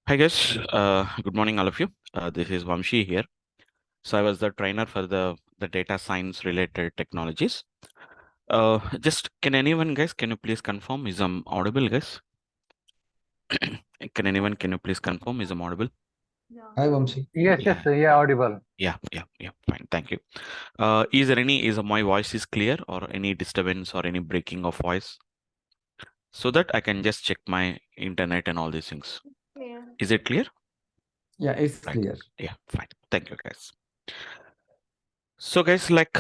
Hi guys, good morning all of you. This is Vamsi here. So I was the trainer for the data science related technologies. Just can anyone guys, can you please confirm is I'm audible guys? Can you please confirm is I'm audible? Hi, Vamsi. Yes, Yeah, yeah, audible. yeah, fine, thank you. Is there any is my voice is clear or any disturbance or any breaking of voice? So that I can just check my internet and all these things. Is it clear? Yeah, it's Right. clear. Yeah, fine. Thank you guys. So guys, like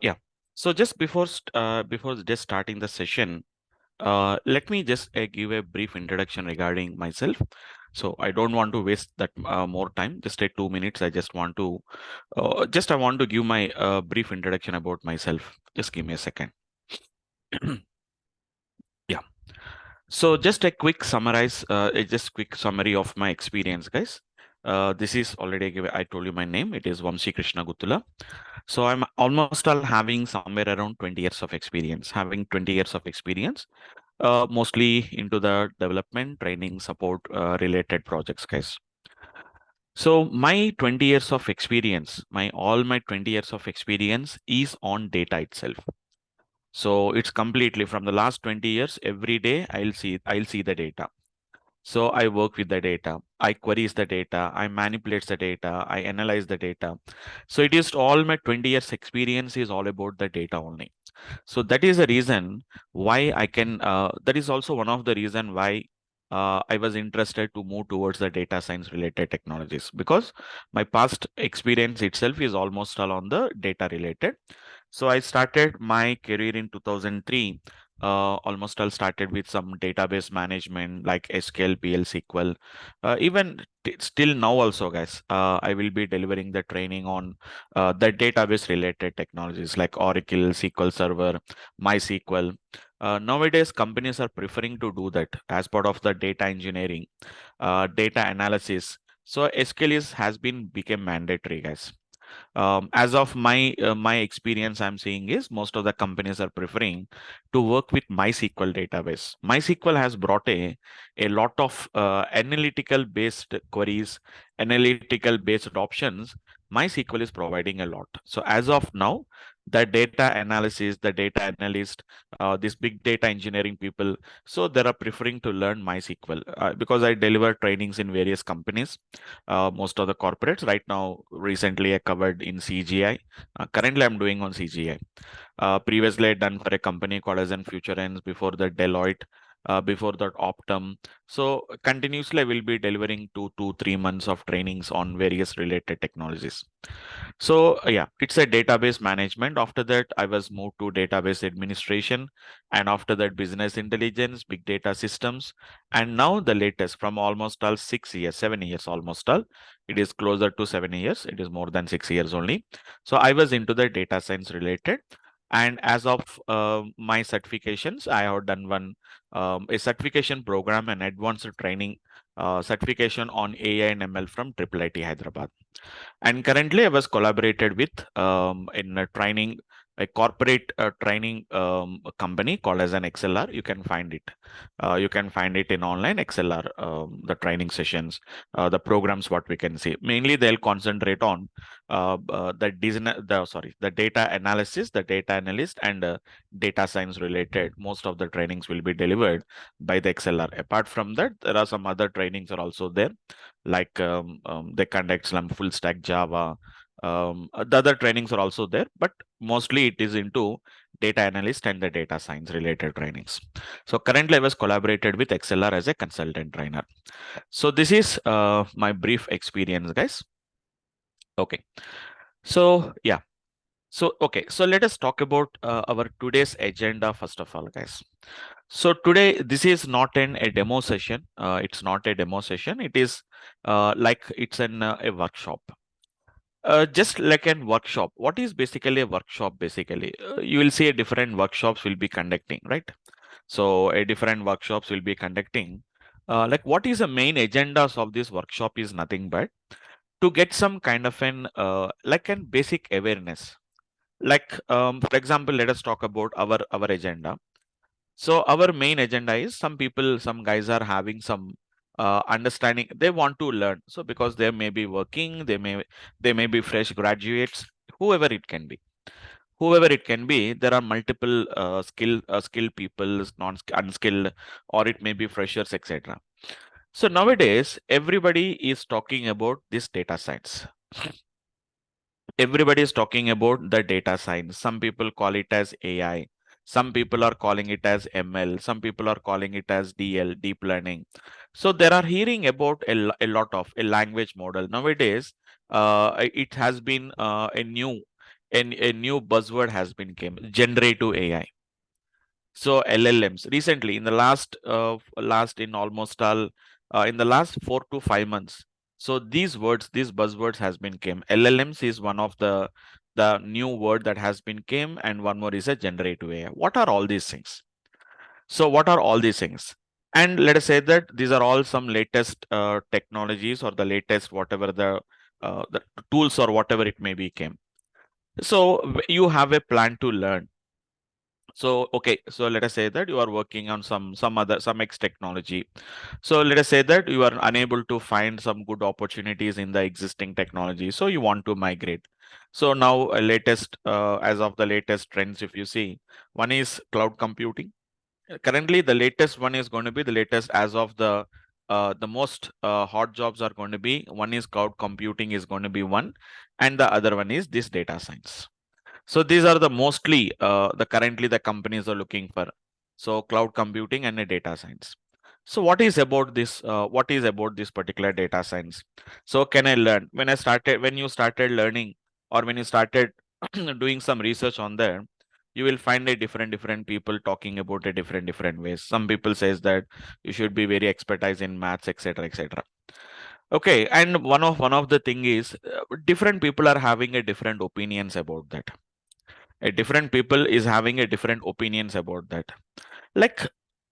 yeah. So just before just starting the session, let me just give a brief introduction regarding myself. So I don't want to waste that more time. Just take 2 minutes. I want to give my brief introduction about myself. Just give me a second. Yeah. So just a quick summarize, just quick summary of my experience, guys. This is already I told you my name. It is Vamsi Krishna Guttula. So I'm almost all having somewhere around 20 years of experience, having 20 years of experience, mostly into the development, training, support related projects, guys. So my 20 years of experience, all my 20 years of experience is on data itself. So it's completely from the last 20 years, every day I'll see the data. So I work with the data, I queries the data, I manipulates the data, I analyze the data. So it is all my 20 years experience is all about the data only. So that is the reason why that is also one of the reason why I was interested to move towards the data science related technologies because my past experience itself is almost all on the data related. So I started my career in 2003. Almost all started with some database management like SQL, PL, SQL. Even still now also, guys, I will be delivering the training on the database related technologies like Oracle, SQL Server, MySQL. Nowadays, companies are preferring to do that as part of the data engineering, data analysis. So SQL has been became mandatory, guys. As of my experience, I'm seeing is most of the companies are preferring to work with MySQL database. MySQL has brought a lot of analytical based queries, analytical based options. MySQL is providing a lot. So as of now, the data analysis, the data analyst, this big data engineering people, so they are preferring to learn MySQL because I deliver trainings in various companies, most of the corporates. Right now, recently I covered in CGI. Currently, I'm doing on CGI. Previously, I done for a company called as in Future Ends, before that Deloitte, before that Optum. So continuously, I will be delivering 2 to 3 months of trainings on various related technologies. So yeah, it's a database management. After that, I was moved to database administration, and after that, business intelligence, big data systems, and now the latest from almost all 6 years, 7 years, almost all. It is closer to 7 years. It is more than 6 years only. So I was into the data science related. And as of my certifications, I have done one a certification program and advanced training certification on AI and ML from IIIT Hyderabad. And currently, I was collaborated with in a training, a corporate training company called as an XLR. You can find it. You can find it in online XLR, the training sessions, the programs. What we can see mainly, they'll concentrate on the data analysis, the data analyst, and data science related. Most of the trainings will be delivered by the XLR. Apart from that, there are some other trainings are also there, like they conduct some full stack Java. The other trainings are also there, but mostly it is into data analyst and the data science related trainings. So currently I was collaborated with XLR as a consultant trainer. So this is my brief experience, guys. Okay. So yeah. So okay. So let us talk about our today's agenda first of all, guys. So today, this is not a demo session. It's not a demo session. It is like it's a workshop. Just like a workshop. What is basically a workshop? Basically, you will see a different workshops will be conducting, right? So a different workshops will be conducting. Like what is the main agendas of this workshop is nothing but to get some kind of an like an basic awareness. Like for example, let us talk about our agenda. So our main agenda is some people, some guys are having some understanding, they want to learn. So because they may be working, they may be fresh graduates, whoever it can be, there are multiple skilled people, non unskilled, or it may be freshers, etc. So nowadays everybody is talking about this data science. Everybody is talking about the data science. Some people call it as AI, some people are calling it as ML, some people are calling it as DL, deep learning. So there are hearing about a lot of a language model nowadays. It has been a new buzzword has been came, generative AI. So LLMs recently in the last in almost all in the last 4 to 5 months. So these buzzwords has been came. LLMs is one of the new word that has been came, and one more is a generative AI. What are all these things? So what are all these things? And let us say that these are all some latest technologies, or the latest whatever the tools or whatever it may be came. So you have a plan to learn. So okay, so let us say that you are working on some X technology. So let us say that you are unable to find some good opportunities in the existing technology, so you want to migrate. So now latest as of the latest trends, if you see, one is cloud computing. Currently the latest one is going to be the latest as of the most hot jobs are going to be, one is cloud computing is going to be one, and the other one is this data science. So these are the mostly the currently the companies are looking for. So cloud computing and a data science. So what is about this? What is about this particular data science? So can I learn? When you started learning, or when you started doing some research on there, you will find a different people talking about a different ways. Some people says that you should be very expertise in maths, etc., etc. Okay, and one of the thing is different people are having a different opinions about that. A different people is having a different opinions about that. Like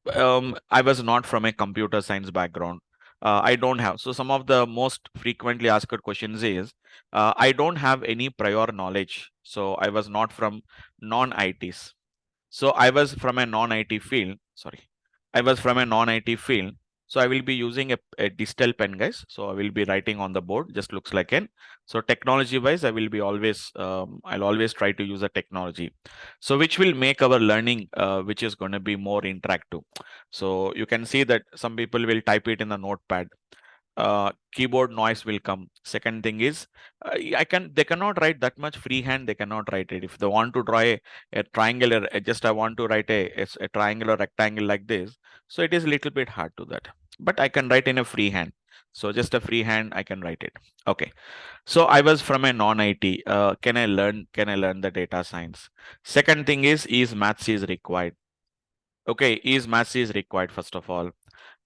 I was not from a computer science background. I don't have, so some of the most frequently asked questions is I don't have any prior knowledge, so I was not from non-its. So I was from a non-IT field. Sorry, I was from a non-IT field. So I will be using a digital pen, guys. So I will be writing on the board. Just looks like an. So technology-wise, I will be always. I'll always try to use a technology. So which will make our learning, which is going to be more interactive. So you can see that some people will type it in the notepad. Keyboard noise will come. Second thing is, they cannot write that much freehand. They cannot write it. If they want to draw a triangular, just I want to write a triangular rectangle like this. So it is a little bit hard to that. But I can write in a freehand. So just a freehand, I can write it. Okay. So I was from a non-IT. Can I learn? Can I learn the data science? Second thing is maths is required. Okay, is maths is required first of all.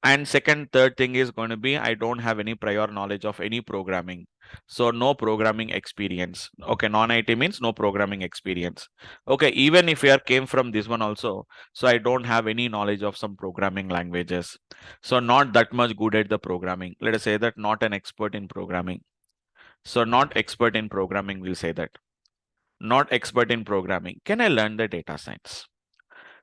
And third thing is going to be, I don't have any prior knowledge of any programming. So no programming experience. Okay, non-IT means no programming experience. Okay, even if you came from this one also, so I don't have any knowledge of some programming languages. So not that much good at the programming. Let us say that not an expert in programming. So not expert in programming, we'll say that. Not expert in programming. Can I learn the data science?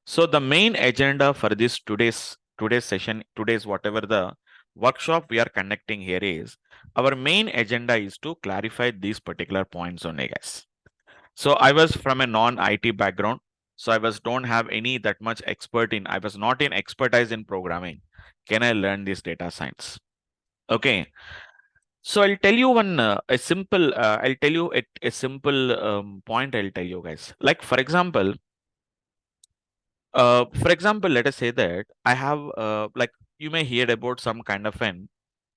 So the main agenda for this today's session, today's whatever the workshop we are conducting here is, our main agenda is to clarify these particular points only, guys. So I was from a non-IT background, so I don't have any that much expert in. I was not in expertise in programming. Can I learn this data science? Okay. So I'll tell you one a simple. I'll tell you a simple point. I'll tell you guys. Like for example, let us say that I have like you may hear about some kind of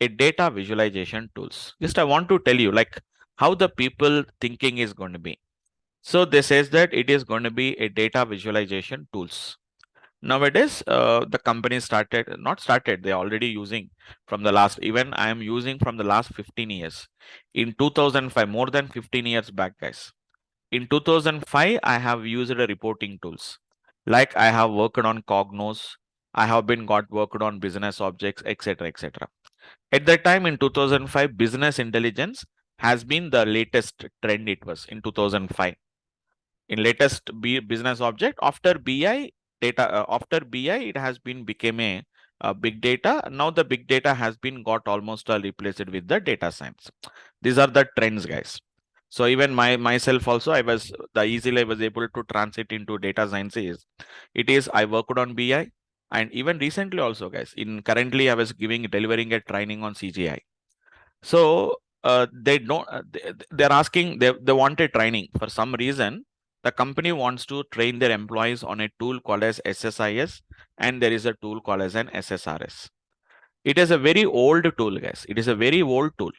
a data visualization tools. Just I want to tell you like how the people thinking is going to be. So this says that it is going to be a data visualization tools. Nowadays, the company not started, they're already using from the last, even I am using from the last 15 years. In 2005, more than 15 years back, guys. In 2005, I have used a reporting tools. Like I have worked on Cognos, I have been got worked on business objects, etc., etc. At that time in 2005, business intelligence has been the latest trend. It was in 2005. In business object after BI data, after BI, it has been became a big data. Now the big data has been got almost replaced with the data science. These are the trends, guys. So even myself also, I was the easily I was able to transit into data science is it is I worked on BI, and even recently also, guys, in currently I was delivering a training on CGI. So they don't they're asking they want a training for some reason. The company wants to train their employees on a tool called as SSIS, and there is a tool called as an SSRS. It is a very old tool, guys. It is a very old tool.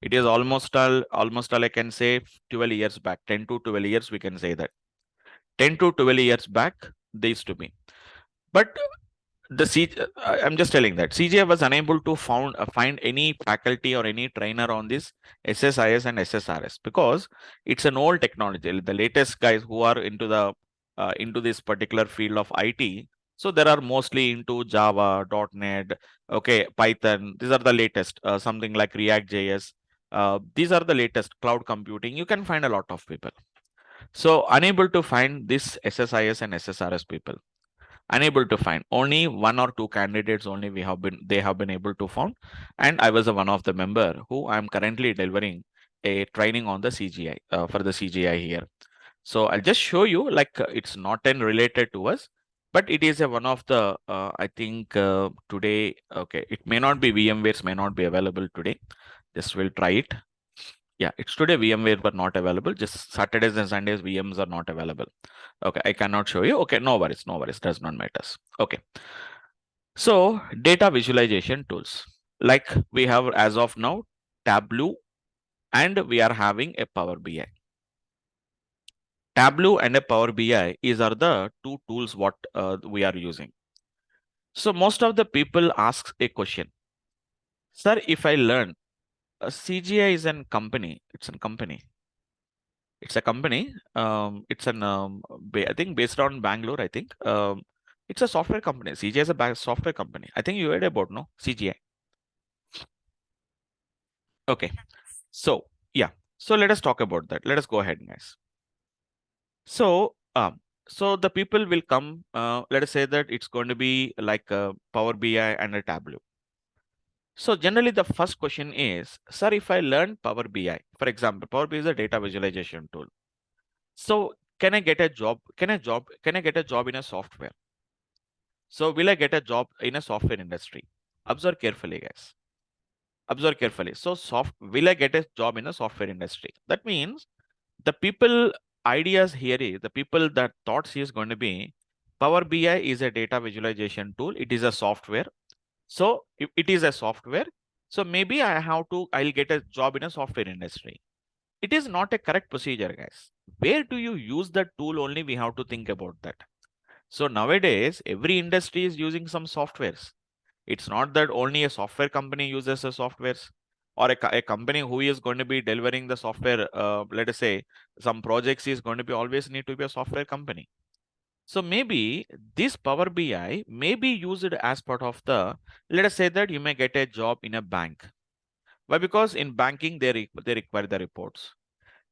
It is almost all I can say 12 years back, 10 to 12 years we can say that. 10 to 12 years back they used to be. But I'm just telling that CGI was unable to find any faculty or any trainer on this SSIS and SSRS because it's an old technology. The latest guys who are into this particular field of IT, so there are mostly into Java, .NET, okay, Python. These are the latest. Something like React JS. These are the latest cloud computing. You can find a lot of people. So unable to find this SSIS and SSRS people, unable to find only one or two candidates only they have been able to found, and I was one of the member who I'm currently delivering a training on the CGI for the CGI here. So I'll just show you like it's not an related to us, but it is a one of the I think today, okay, it may not be VMwares may not be available today. Just we'll try it. Yeah, it's today VMware were not available. Just Saturdays and Sundays VMs are not available. Okay, I cannot show you. Okay, no worries, does not matter. Okay. So data visualization tools, like we have as of now Tableau, and we are having a Power BI. Tableau and a Power BI are the two tools what we are using. So most of the people ask a question, sir, if I learn CGI is a company, it's a company. It's a company. It's an I think based on Bangalore. I think it's a software company. CGI is a software company. I think you heard about no CGI. Okay. So yeah. So let us talk about that. Let us go ahead, guys. So the people will come. Let us say that it's going to be like a Power BI and a Tableau. So generally, the first question is, sir, if I learn Power BI, for example, Power BI is a data visualization tool. So can I get a job? Can I get a job in a software? So will I get a job in a software industry? Observe carefully, guys. Observe carefully. So will I get a job in a software industry? That means the people ideas here is the people that thoughts is going to be Power BI is a data visualization tool. It is a software. So if it is a software, so maybe I'll get a job in a software industry. It is not a correct procedure, guys. Where do you use the tool only? We have to think about that. So nowadays, every industry is using some softwares. It's not that only a software company uses a softwares, or a company who is going to be delivering the software, let us say some projects is going to be always need to be a software company. So maybe this Power BI may be used as part of the, let us say that you may get a job in a bank. Why? Because in banking, they require the reports.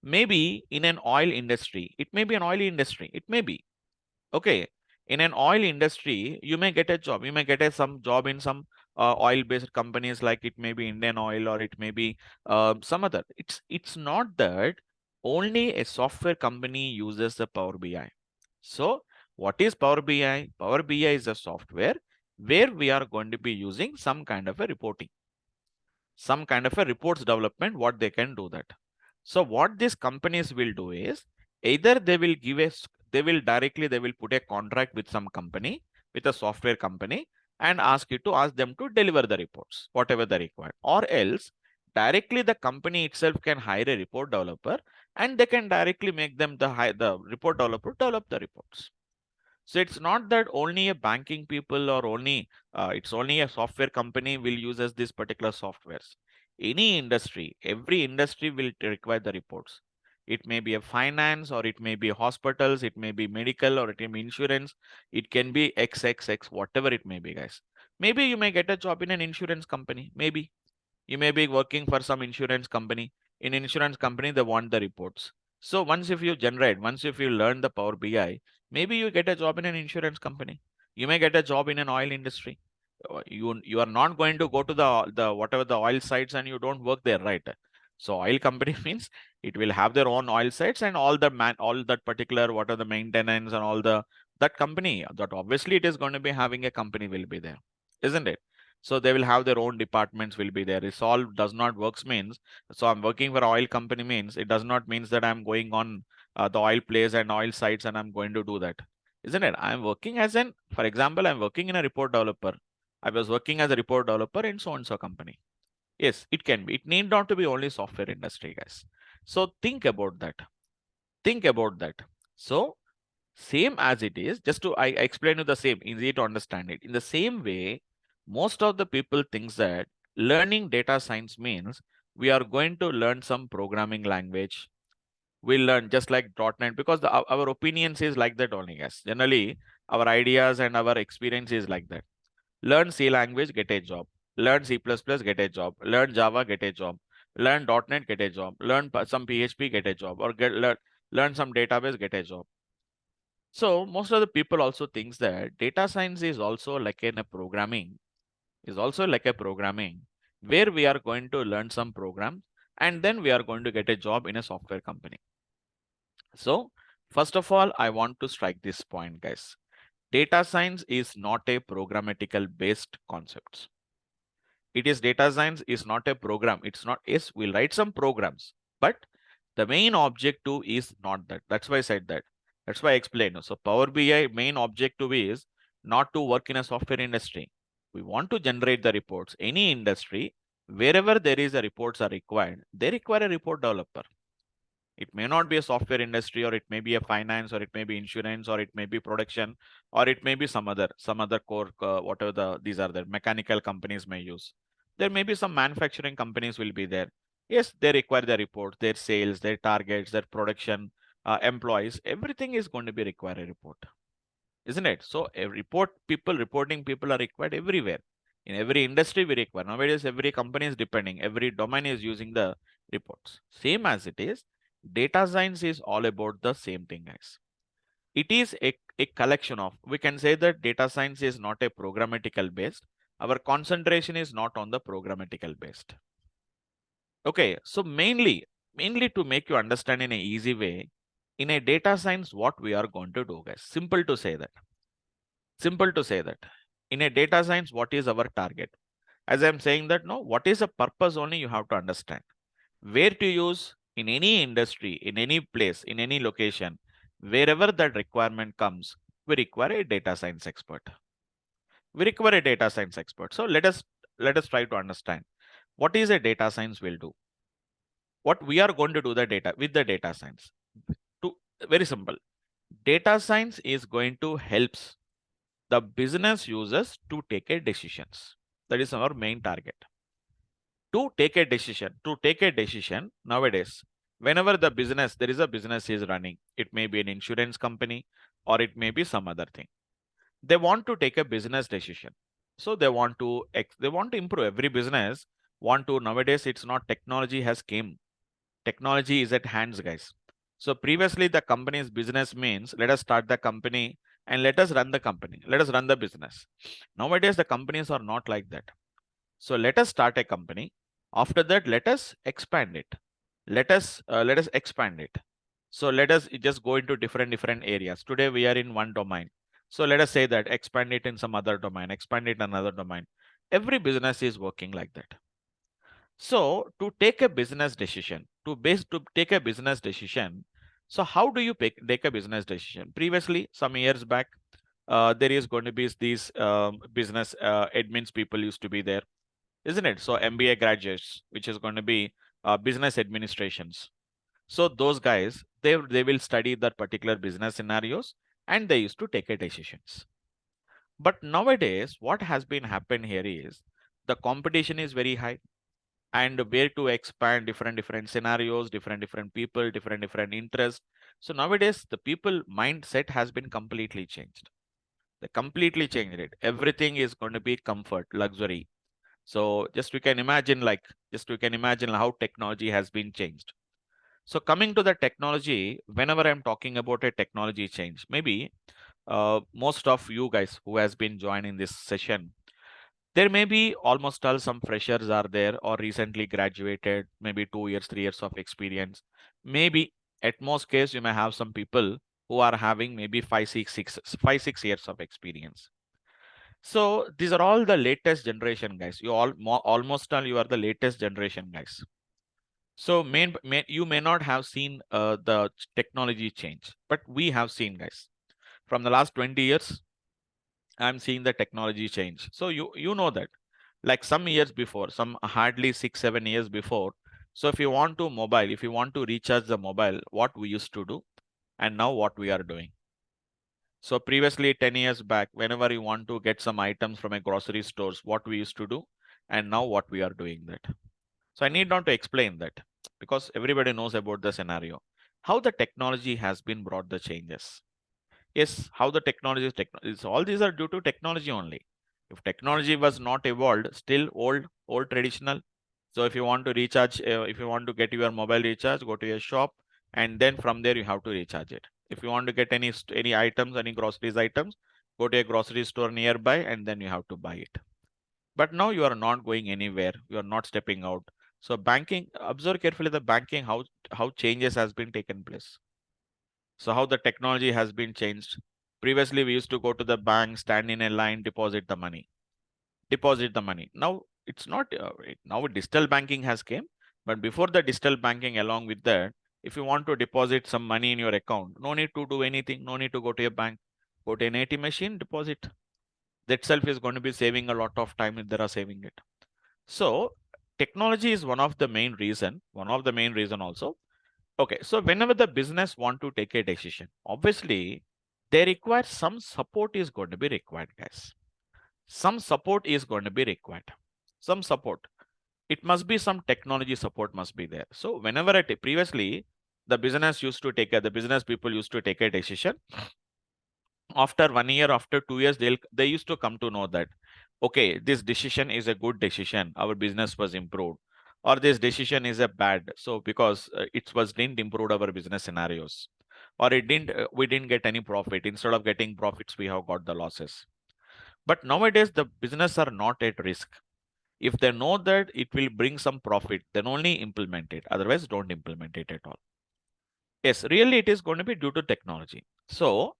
Maybe in an oil industry, it may be an oil industry. It may be, okay. In an oil industry, you may get a job. You may get some job in some oil-based companies, like it may be Indian Oil or it may be some other. It's not that only a software company uses the Power BI. So what is Power BI? Power BI is a software where we are going to be using some kind of a reporting, some kind of a reports development, what they can do that. So what these companies will do is either they will they will put a contract with some company, with a software company, and ask them to deliver the reports, whatever they require, or else directly the company itself can hire a report developer and they can directly make them the report developer develop the reports. So it's not that only a banking people or only it's only a software company will use as this particular softwares. Any industry, every industry will require the reports. It may be a finance, or it may be hospitals, it may be medical, or it may be insurance. It can be XXX, whatever it may be, guys. Maybe you may get a job in an insurance company. Maybe you may be working for some insurance company. In insurance company, they want the reports. So once if you learn the Power BI, maybe you get a job in an insurance company. You may get a job in an oil industry. You are not going to go to the whatever the oil sites and you don't work there, right? So oil company means it will have their own oil sites and all that particular what are the maintenance and all the that company that obviously it is going to be having a company will be there, isn't it? So they will have their own departments will be there. It's all does not works means, so I'm working for oil company means it does not means that I'm going on the oil place and oil sites and I'm going to do that, isn't it? I'm working as an, for example, I'm working in a report developer. I was working as a report developer in so and so company. Yes, it can be. It need not to be only software industry, guys. So think about that. Think about that. So same as it is, just to I explain you the same, easy to understand it. In the same way, most of the people thinks that learning data science means we are going to learn some programming language. We learn just like .NET because our opinions is like that only, guys. Generally, our ideas and our experience is like that. Learn C language, get a job. Learn C++, get a job. Learn Java, get a job. Learn .NET, get a job. Learn some PHP, get a job. Or learn some database, get a job. So most of the people also thinks that data science is also like in a programming, is also like a programming where we are going to learn some program and then we are going to get a job in a software company. So first of all, I want to strike this point, guys. Data science is not a programmatical based concept. It is data science is not a program. It's not, yes, we'll write some programs, but the main objective is not that. That's why I said that. That's why I explained. So Power BI main objective is not to work in a software industry. We want to generate the reports. Any industry, wherever there is a reports are required, they require a report developer. It may not be a software industry, or it may be a finance, or it may be insurance, or it may be production, or it may be some other core whatever these are the mechanical companies may use. There may be some manufacturing companies will be there. Yes, they require their reports, their sales, their targets, their production, employees. Everything is going to be require a report, isn't it? So a reporting people are required everywhere. In every industry we require. Nowadays, every company is depending, every domain is using the reports. Same as it is, data science is all about the same thing, guys. It is a collection of, we can say that data science is not a programmatical based. Our concentration is not on the programmatical based. Okay, so mainly to make you understand in a easy way, in a data science, what we are going to do, guys. Simple to say that. Simple to say that. In a data science, what is our target? As I'm saying that, no, what is the purpose only you have to understand. Where to use in any industry, in any place, in any location, wherever that requirement comes, we require a data science expert. We require a data science expert. So let us try to understand what is a data science will do. What we are going to do the data with the data science. To very simple. Data science is going to helps the business users to take a decisions. That is our main target. To take a decision nowadays, whenever there is a business is running, it may be an insurance company or it may be some other thing. They want to take a business decision. So they want to improve. Every business want to, nowadays it's not technology has came. Technology is at hands, guys. So previously the company's business means let us start the company and let us run the company. Let us run the business. Nowadays the companies are not like that. So let us start a company. After that, let us expand it. Let us expand it. So let us just go into different areas. Today we are in one domain. So let us say that expand it in some other domain, expand it in another domain. Every business is working like that. So to take a business decision, to take a business decision, so how do you take a business decision? Previously, some years back, there is going to be these business admins people used to be there, isn't it? So MBA graduates, which is going to be business administrations. So those guys, they will study that particular business scenarios and they used to take a decisions. But nowadays, what has been happened here is the competition is very high, and where to expand different scenarios, different people, different interests. So nowadays, the people mindset has been completely changed. They completely changed it. Everything is going to be comfort, luxury. So just we can imagine how technology has been changed. So coming to the technology, whenever I'm talking about a technology change, maybe most of you guys who has been joining this session, There may be almost all some freshers are there or recently graduated, maybe 2 years, 3 years of experience. Maybe at most case, you may have some people who are having maybe 5, 6 years of experience. So these are all the latest generation guys. Almost all you are the latest generation guys. So you may not have seen the technology change, but we have seen guys. From the last 20 years, I'm seeing the technology change. So you know that like some years before, some hardly 6, 7 years before. So if you want to recharge the mobile, what we used to do and now what we are doing. So previously 10 years back, whenever you want to get some items from a grocery stores, what we used to do and now what we are doing that. So I need not to explain that because everybody knows about the scenario. How the technology has been brought the changes. Yes, how the technology is all these are due to technology only. If technology was not evolved, still old traditional. So if you want to recharge, if you want to get your mobile recharge, go to a shop, and then from there you have to recharge it. If you want to get any items, any groceries items, go to a grocery store nearby, and then you have to buy it. But now you are not going anywhere. You are not stepping out. So banking, observe carefully the banking, how changes has been taken place. So how the technology has been changed. Previously, we used to go to the bank, stand in a line, deposit the money. Deposit the money. Now it's not. Now digital banking has came, but before the digital banking, along with that, if you want to deposit some money in your account, no need to do anything. No need to go to a bank. Go to an ATM machine, deposit. That itself is going to be saving a lot of time if they are saving it. So technology is one of the main reason. One of the main reason also. Okay, so whenever the business want to take a decision, obviously they require some support is going to be required, guys. Some support is going to be required. Some support. It must be some technology support must be there. So whenever previously the business people used to take a decision. After 1 year, after 2 years, they used to come to know that okay, this decision is a good decision. Our business was improved, or this decision is a bad. So because it was didn't improve our business scenarios, or it didn't we didn't get any profit. Instead of getting profits, we have got the losses. But nowadays the business are not at risk. If they know that it will bring some profit, then only implement it. Otherwise, don't implement it at all. Yes, really, it is going to be due to technology. So,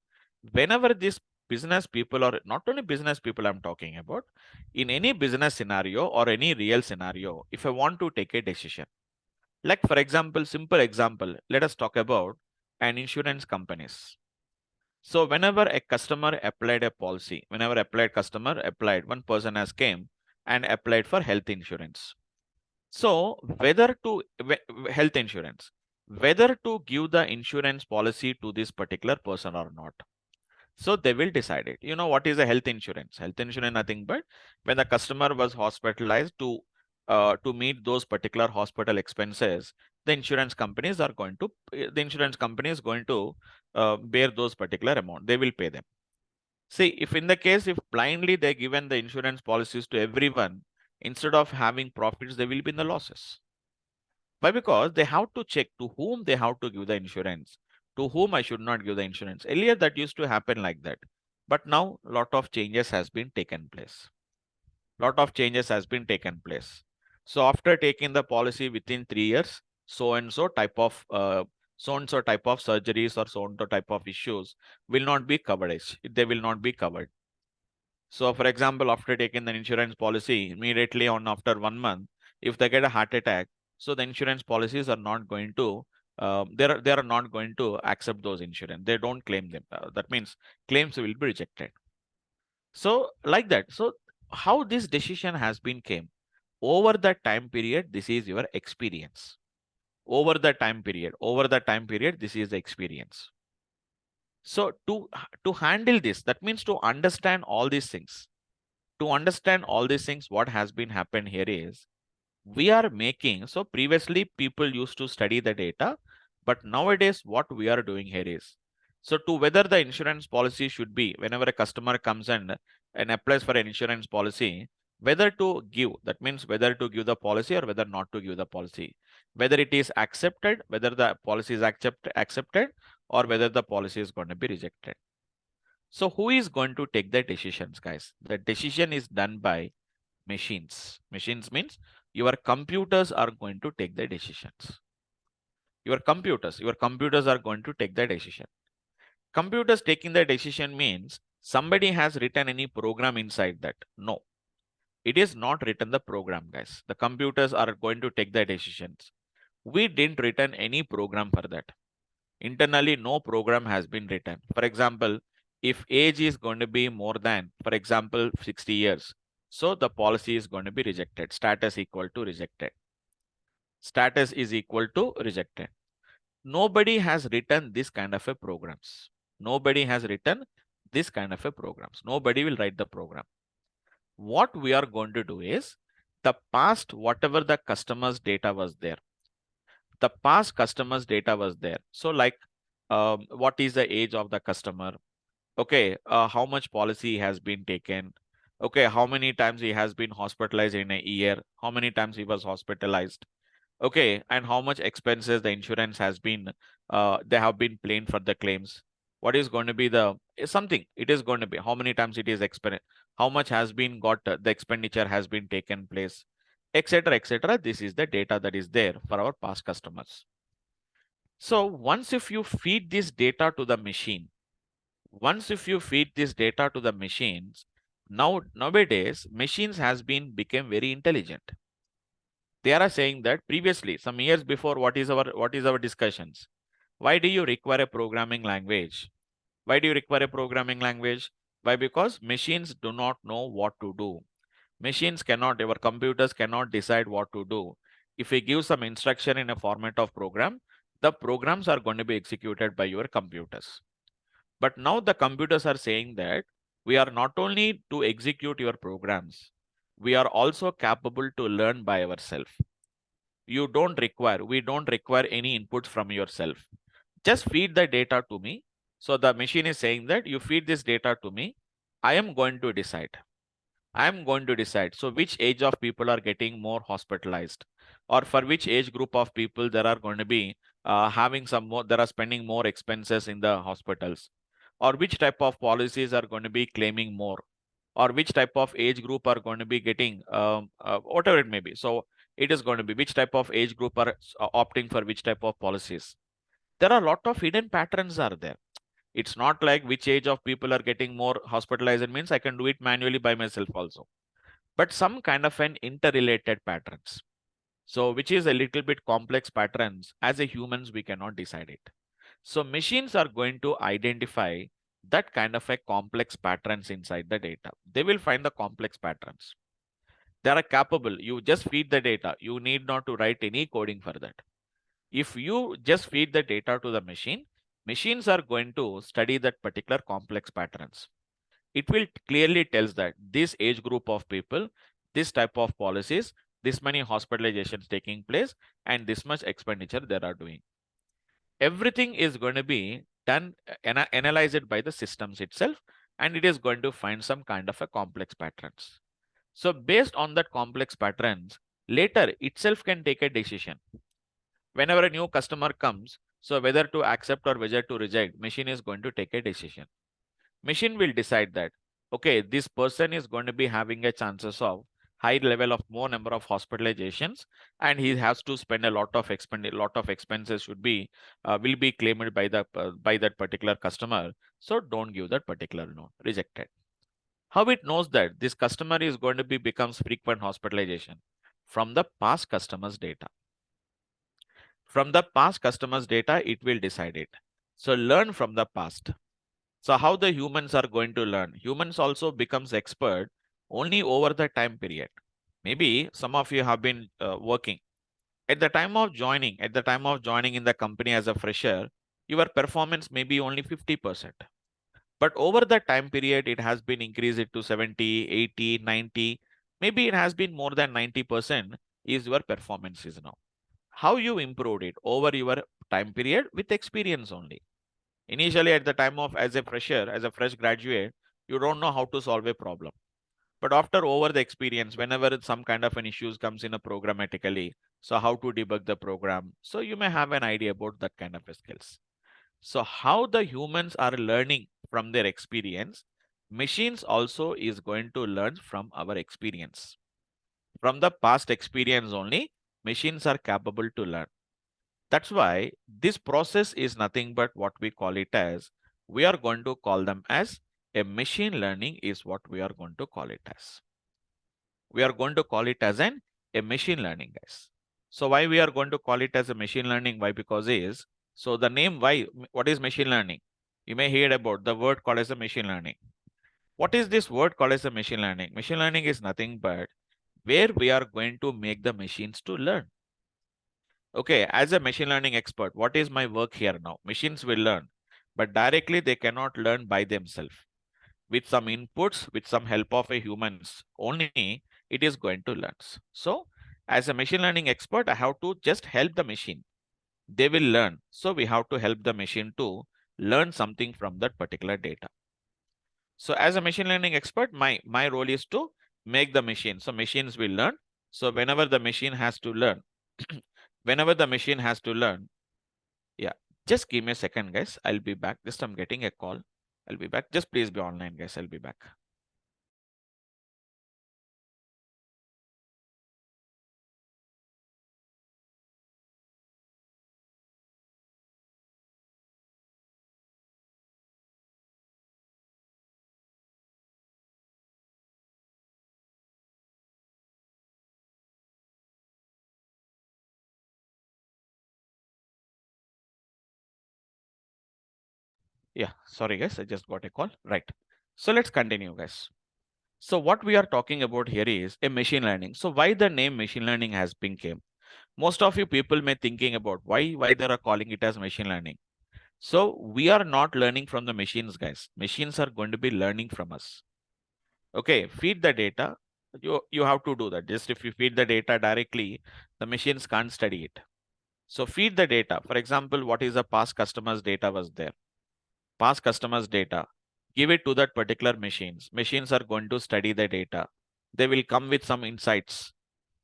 whenever these business people, or not only business people, I'm talking about, in any business scenario or any real scenario, if I want to take a decision, like for example, simple example, let us talk about an insurance companies. So, whenever a customer applied a policy, whenever applied customer applied, one person has came and applied for health insurance. So whether to health insurance, whether to give the insurance policy to this particular person or not. So they will decide it. You know what is a health insurance? Health insurance nothing but when the customer was hospitalized to meet those particular hospital expenses, the insurance company is going to bear those particular amount. They will pay them. See, if in the case if blindly they given the insurance policies to everyone, instead of having profits, they will be in the losses. Why? Because they have to check to whom they have to give the insurance, to whom I should not give the insurance. Earlier that used to happen like that. But now lot of changes has been taken place. Lot of changes has been taken place. So after taking the policy within 3 years, so and so type of surgeries or so and so type of issues will not be coverage. They will not be covered. So, for example, after taking the insurance policy, immediately on after 1 month, if they get a heart attack, so the insurance policies are not going to, they are not going to accept those insurance. They don't claim them. That means claims will be rejected. So, like that. So, how this decision has been came over the time period, this is your experience. Over the time period, this is the experience. So, to handle this, that means to understand all these things what has been happened here is we are making, so previously people used to study the data, but nowadays what we are doing here is, so to whether the insurance policy should be, whenever a customer comes and applies for an insurance policy, whether to give, that means whether to give the policy or whether not to give the policy, whether it is accepted, whether the policy is accepted, or whether the policy is going to be rejected. So who is going to take the decisions, guys? The decision is done by Machines. Machines means your computers are going to take the decisions. Your computers are going to take the decision. Computers taking the decision means somebody has written any program inside that. No, it is not written the program, guys. The computers are going to take the decisions. We didn't written any program for that. Internally, no program has been written. For example, if age is going to be more than, for example, 60 years, so the policy is going to be rejected. Status equal to rejected. Status is equal to rejected. Nobody has written this kind of a programs. Nobody has written this kind of a programs. Nobody will write the program. What we are going to do is the past, whatever the customer's data was there, the past customers data was there. So like what is the age of the customer? Okay, how much policy has been taken? Okay, how many times he has been hospitalized in a year? How many times he was hospitalized? Okay, and how much expenses the insurance has been, they have been planned for the claims. What is going to be the something? It is going to be how many times it is how much has been got, the expenditure has been taken place, etc., etc. This is the data that is there for our past customers. So once if you feed this data to the machine, once if you feed this data to the machines, nowadays machines has been become very intelligent. They are saying that previously, some years before, what is our discussions? Why do you require a programming language? Why do you require a programming language? Why? Because machines do not know what to do. Machines cannot, our computers cannot decide what to do. If we give some instruction in a format of program, the programs are going to be executed by your computers. But now the computers are saying that we are not only to execute your programs, we are also capable to learn by ourselves. We don't require any inputs from yourself. Just feed the data to me. So the machine is saying that you feed this data to me. I am going to decide. I am going to decide. So which age of people are getting more hospitalized, or for which age group of people there are going to be having some more, there are spending more expenses in the hospitals, or which type of policies are going to be claiming more, or which type of age group are going to be getting whatever it may be. So it is going to be which type of age group are opting for which type of policies. There are a lot of hidden patterns are there. It's not like which age of people are getting more hospitalized means I can do it manually by myself also, but some kind of an interrelated patterns. So which is a little bit complex patterns. As a humans, we cannot decide it. So machines are going to identify that kind of a complex patterns inside the data. They will find the complex patterns. They are capable. You just feed the data. You need not to write any coding for that. If you just feed the data to the machine, machines are going to study that particular complex patterns. It will clearly tells that this age group of people, this type of policies, this many hospitalizations taking place, and this much expenditure they are doing. Everything is going to be done, analyzed by the systems itself, and it is going to find some kind of a complex patterns. So based on that complex patterns, later itself can take a decision. Whenever a new customer comes, so whether to accept or whether to reject, machine is going to take a decision. Machine will decide that, okay, this person is going to be having a chances of high level of more number of hospitalizations, and he has to spend a lot of expenses should be will be claimed by the by that particular customer. So don't give that particular loan, rejected. How it knows that this customer is going to be becomes frequent hospitalization? From the past customers data. From the past customers data, it will decide it. So learn from the past. So how the humans are going to learn? Humans also becomes expert only over the time period. Maybe some of you have been working at the time of joining in the company as a fresher, your performance may be only 50%. But over the time period, it has been increased to 70, 80, 90. Maybe it has been more than 90% is your performance is now. How you improved it over your time period with experience only. Initially, at the time of as a fresher, as a fresh graduate, you don't know how to solve a problem. But after over the experience, whenever some kind of an issues comes in a programmatically, so how to debug the program, so you may have an idea about that kind of skills. So how the humans are learning from their experience, machines also is going to learn from our experience. From the past experience only, machines are capable to learn. That's why this process is nothing but what we call it as, we are going to call them as a machine learning is what we are going to call it as. We are going to call it as a machine learning, guys. So why we are going to call it as a machine learning? Why? Because is, so the name why, what is machine learning? You may hear about the word called as a machine learning. What is this word called as a machine learning? Machine learning is nothing but where we are going to make the machines to learn. Okay, as a machine learning expert, what is my work here now? Machines will learn, but directly they cannot learn by themselves. With some inputs, with some help of a humans, only it is going to learn. So, as a machine learning expert, I have to just help the machine. They will learn. So, we have to help the machine to learn something from that particular data. So, as a machine learning expert, my role is to make the machine. So, machines will learn. So, whenever the machine has to learn, whenever the machine has to learn, yeah, just give me a second, guys. I'll be back. Just I'm getting a call. I'll be back. Just please be online, guys. I'll be back. Yeah, sorry, guys. I just got a call. Right. So let's continue, guys. So what we are talking about here is a machine learning. So why the name machine learning has been came? Most of you people may thinking about why they are calling it as machine learning. So we are not learning from the machines, guys. Machines are going to be learning from us. Okay, feed the data. You have to do that. Just if you feed the data directly, the machines can't study it. So feed the data. For example, what is the past customers data was there? Past customers data. Give it to that particular machines. Machines are going to study the data. They will come with some insights.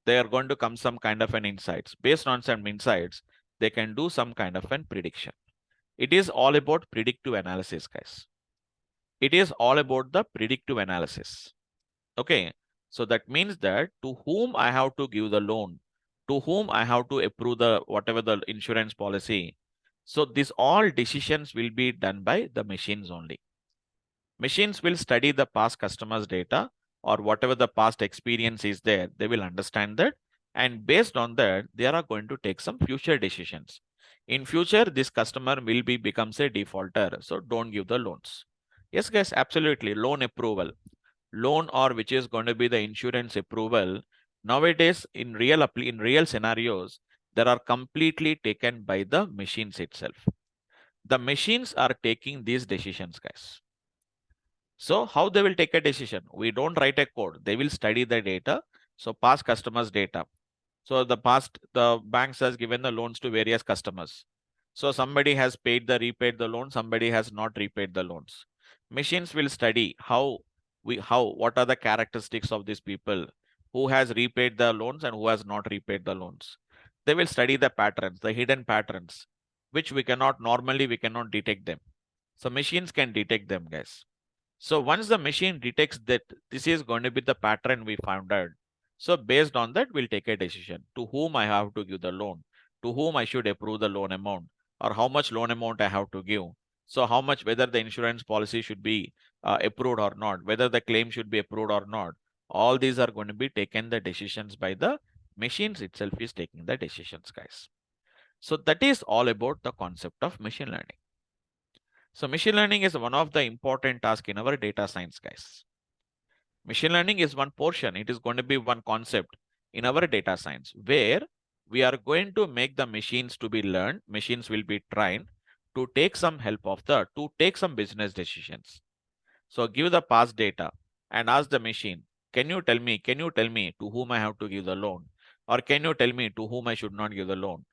They are going to come some kind of an insights. Based on some insights, they can do some kind of an prediction. It is all about predictive analysis, guys. It is all about the predictive analysis. Okay. So that means that to whom I have to give the loan, to whom I have to approve the whatever the insurance policy. So these all decisions will be done by the machines only. Machines will study the past customers data or whatever the past experience is there. They will understand that. And based on that, they are going to take some future decisions. In future, this customer will be becomes a defaulter. So don't give the loans. Yes, guys, absolutely. Loan approval. Loan or which is going to be the insurance approval. Nowadays, in real scenarios, that are completely taken by the machines itself. The machines are taking these decisions, guys. So how they will take a decision? We don't write a code. They will study the data. So past customers data. So the banks has given the loans to various customers. So somebody has repaid the loan. Somebody has not repaid the loans. Machines will study what are the characteristics of these people who has repaid the loans and who has not repaid the loans. They will study the patterns, the hidden patterns, which we cannot detect them. So machines can detect them, guys. So once the machine detects that this is going to be the pattern we found out, so based on that, we'll take a decision to whom I have to give the loan, to whom I should approve the loan amount, or how much loan amount I have to give. So how much, whether the insurance policy should be approved or not, whether the claim should be approved or not. All these are going to be taken the decisions by the machines itself is taking the decisions, guys. So that is all about the concept of machine learning. So machine learning is one of the important tasks in our data science, guys. Machine learning is one portion. It is going to be one concept in our data science where we are going to make the machines to be learned. Machines will be trained to take some to take some business decisions. So give the past data and ask the machine, can you tell me to whom I have to give the loan? Or can you tell me to whom I should not give the loan?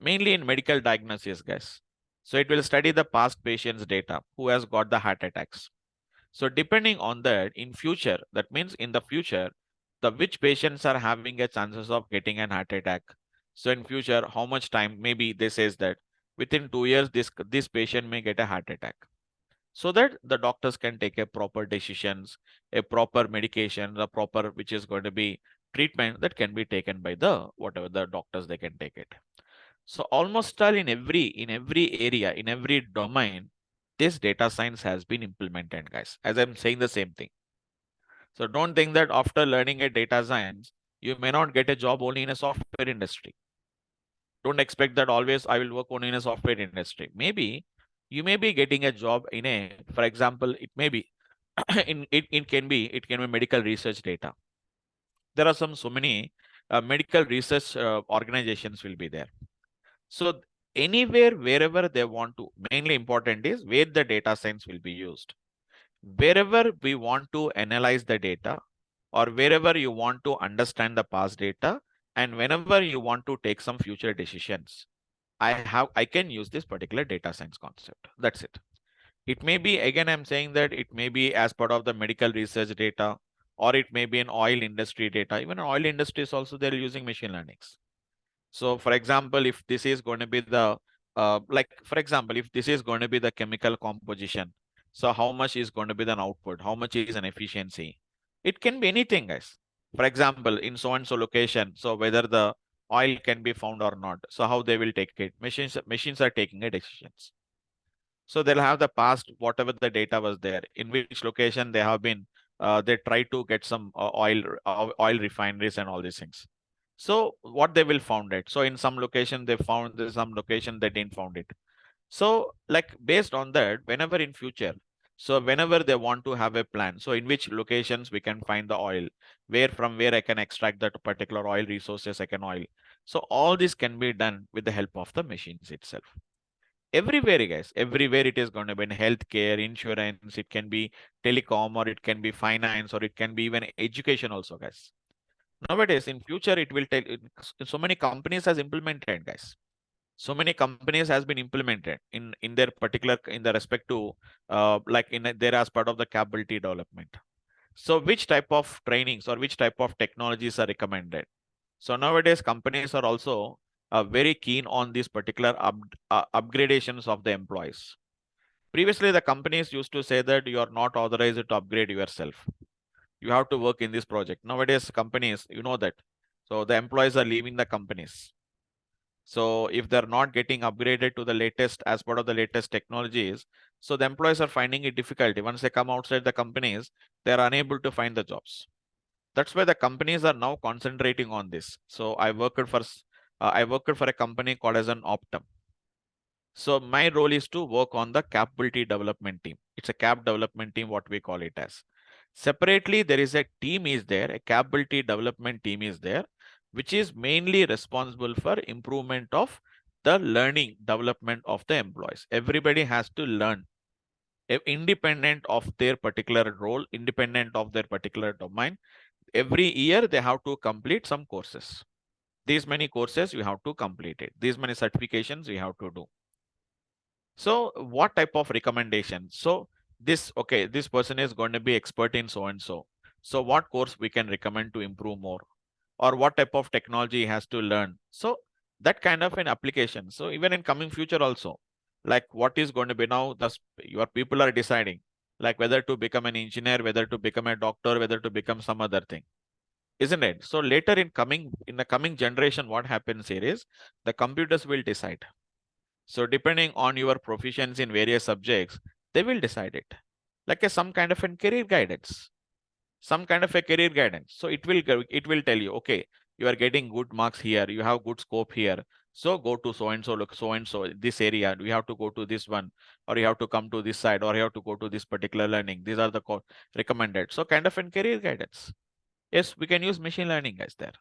Mainly in medical diagnosis, guys. So it will study the past patient's data who has got the heart attacks. So depending on that, in future, that means in the future, the which patients are having a chances of getting an heart attack. So in future, how much time? Maybe they says that within 2 years, this patient may get a heart attack. So that the doctors can take a proper decisions, a proper medication, the proper which is going to be treatment that can be taken by the whatever the doctors they can take it. So almost all in every area, in every domain, this data science has been implemented, guys. As I'm saying the same thing. So don't think that after learning a data science, you may not get a job only in a software industry. Don't expect that always I will work only in a software industry. Maybe you may be getting a job in a, for example, it may be it can be medical research data. There are so many medical research organizations will be there. So anywhere, wherever they want to, mainly important is where the data science will be used. Wherever we want to analyze the data, or wherever you want to understand the past data, and whenever you want to take some future decisions, I can use this particular data science concept. That's it. It may be, again, I'm saying that it may be as part of the medical research data, or it may be an oil industry data. Even oil industry is also they're using machine learnings. So, for example, if this is going to be the like, for example, if this is going to be the chemical composition, so how much is going to be the output? How much is an efficiency? It can be anything, guys. For example, in so and so location, so whether the oil can be found or not. So how they will take it? Machines are taking a decisions. So they'll have the past, whatever the data was there, in which location they have been, they try to get some oil refineries and all these things. So what they will found it. So in some location they found this, some location they didn't found it. So like based on that, whenever in future, so whenever they want to have a plan, so in which locations we can find the oil, where from where I can extract that particular oil resources, I can oil. So all this can be done with the help of the machines itself. Everywhere, guys, everywhere it is going to be in healthcare, insurance, it can be telecom, or it can be finance, or it can be even education also, guys. Nowadays, in future, it will take so many companies has implemented, guys. So many companies has been implemented in their particular in the respect to like in there as part of the capability development. So which type of trainings or which type of technologies are recommended? So nowadays, companies are also very keen on these particular upgradations of the employees. Previously, the companies used to say that you are not authorized to upgrade yourself. You have to work in this project. Nowadays, companies, you know that. So the employees are leaving the companies. So if they're not getting upgraded to the latest as part of the latest technologies, so the employees are finding it difficult. Once they come outside the companies, they're unable to find the jobs. That's why the companies are now concentrating on this. So I worked for a company called as an Optum. So my role is to work on the capability development team. It's a cap development team, what we call it as. Separately, there is a team is there, a capability development team is there, which is mainly responsible for improvement of the learning development of the employees. Everybody has to learn independent of their particular role, independent of their particular domain. Every year they have to complete some courses. These many courses you have to complete it. These many certifications you have to do. So what type of recommendation? So this, okay, this person is going to be expert in so and so. So what course we can recommend to improve more? Or what type of technology he has to learn? So that kind of an application. So even in coming future also, like what is going to be now, your people are deciding like whether to become an engineer, whether to become a doctor, whether to become some other thing, isn't it? So later in the coming generation, what happens here is the computers will decide. So depending on your proficiency in various subjects, they will decide it. Like some kind of a career guidance. Some kind of a career guidance. So it will tell you, okay, you are getting good marks here, you have good scope here. So go to so and so, look, so and so, this area, you have to go to this one, or you have to come to this side, or you have to go to this particular learning. These are the recommended. So kind of a career guidance. Yes, we can use machine learning guys there.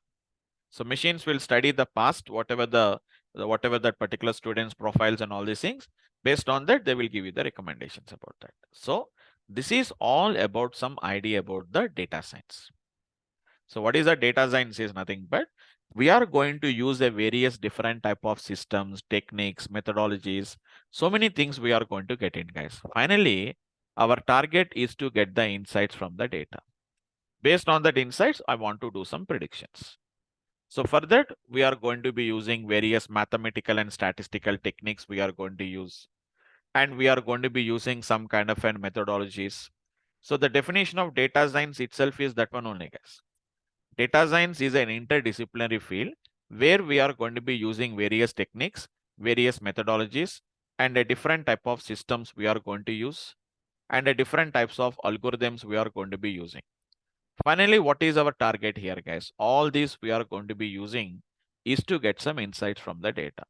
So machines will study the past, whatever that particular student's profiles and all these things. Based on that, they will give you the recommendations about that. So this is all about some idea about the data science. So what is the data science is nothing but we are going to use a various different type of systems, techniques, methodologies. So many things we are going to get in, guys. Finally, our target is to get the insights from the data. Based on that insights, I want to do some predictions. So for that, we are going to be using various mathematical and statistical techniques we are going to use. And we are going to be using some kind of methodologies. So the definition of data science itself is that one only, guys. Data science is an interdisciplinary field where we are going to be using various techniques, various methodologies, and a different type of systems we are going to use, and a different types of algorithms we are going to be using. Finally, what is our target here, guys? All these we are going to be using is to get some insights from the data.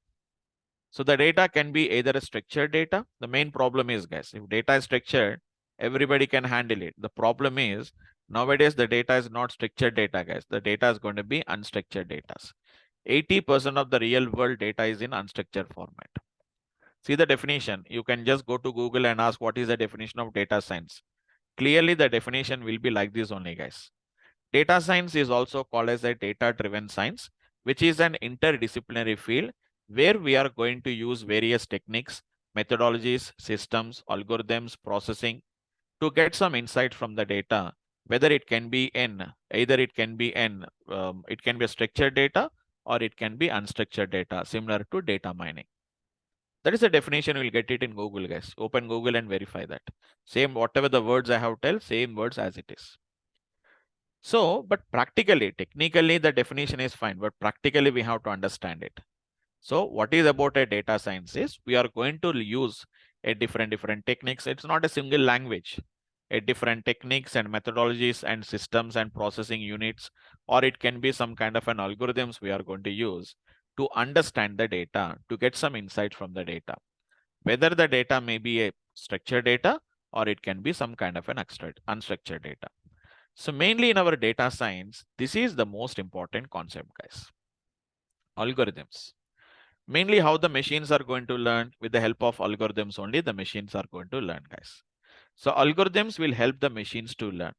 So the data can be either a structured data. The main problem is, guys, if data is structured, everybody can handle it. The problem is nowadays the data is not structured data, guys. The data is going to be unstructured data. 80% of the real world data is in unstructured format. See the definition. You can just go to Google and ask what is the definition of data science. Clearly, the definition will be like this only, guys. Data science is also called as a data-driven science, which is an interdisciplinary field where we are going to use various techniques, methodologies, systems, algorithms, processing to get some insight from the data, whether it can be it can be a structured data or it can be unstructured data, similar to data mining. That is the definition. We'll get it in Google, guys. Open Google and verify that. Same, whatever the words I have tell, same words as it is. So, but practically, technically, the definition is fine, but practically we have to understand it. So what is about a data science is we are going to use a different techniques. It's not a single language, a different techniques and methodologies and systems and processing units, or it can be some kind of an algorithms we are going to use to understand the data, to get some insight from the data. Whether the data may be a structured data or it can be some kind of an unstructured data. So mainly in our data science, this is the most important concept, guys. Algorithms. Mainly how the machines are going to learn. With the help of algorithms only, the machines are going to learn, guys. So algorithms will help the machines to learn.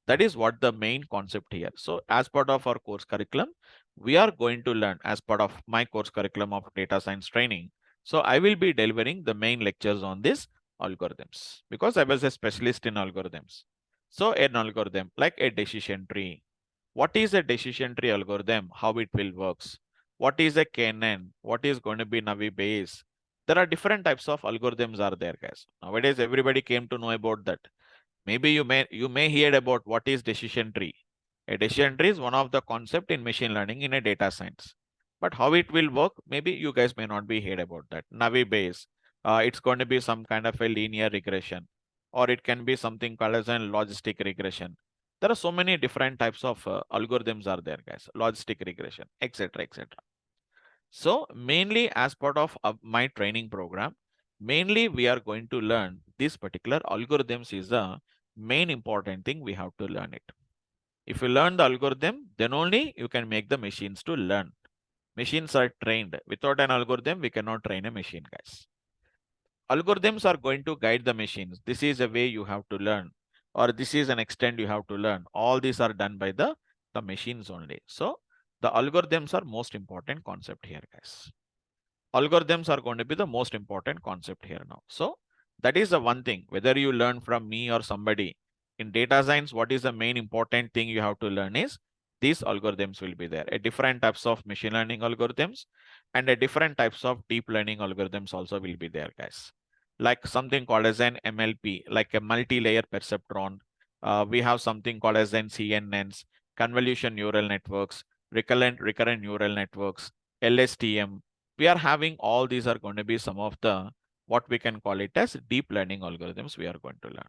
That is what the main concept here. So as part of our course curriculum, we are going to learn as part of my course curriculum of data science training. So I will be delivering the main lectures on this algorithms because I was a specialist in algorithms. So an algorithm like a decision tree. What is a decision tree algorithm? How it will works? What is a KNN? What is going to be Navi base? There are different types of algorithms are there, guys. Nowadays, everybody came to know about that. Maybe you may hear about what is decision tree. A decision tree is one of the concept in machine learning in a data science. But how it will work, maybe you guys may not be heard about that. Navi base, it's going to be some kind of a linear regression, or it can be something called as a logistic regression. There are so many different types of algorithms are there, guys. Logistic regression, etc., etc. So mainly as part of my training program, mainly we are going to learn this particular algorithms is the main important thing we have to learn it. If you learn the algorithm, then only you can make the machines to learn. Machines are trained. Without an algorithm, we cannot train a machine, guys. Algorithms are going to guide the machines. This is a way you have to learn, or this is an extent you have to learn. All these are done by the machines only. So the algorithms are most important concept here, guys. Algorithms are going to be the most important concept here now. So that is the one thing, whether you learn from me or somebody in data science, what is the main important thing you have to learn is these algorithms will be there. A different types of machine learning algorithms and a different types of deep learning algorithms also will be there, guys. Like something called as an MLP, like a multi-layer perceptron. We have something called as an CNNs, convolution neural networks, recurrent neural networks, LSTM. We are having all these are going to be some of the what we can call it as deep learning algorithms we are going to learn.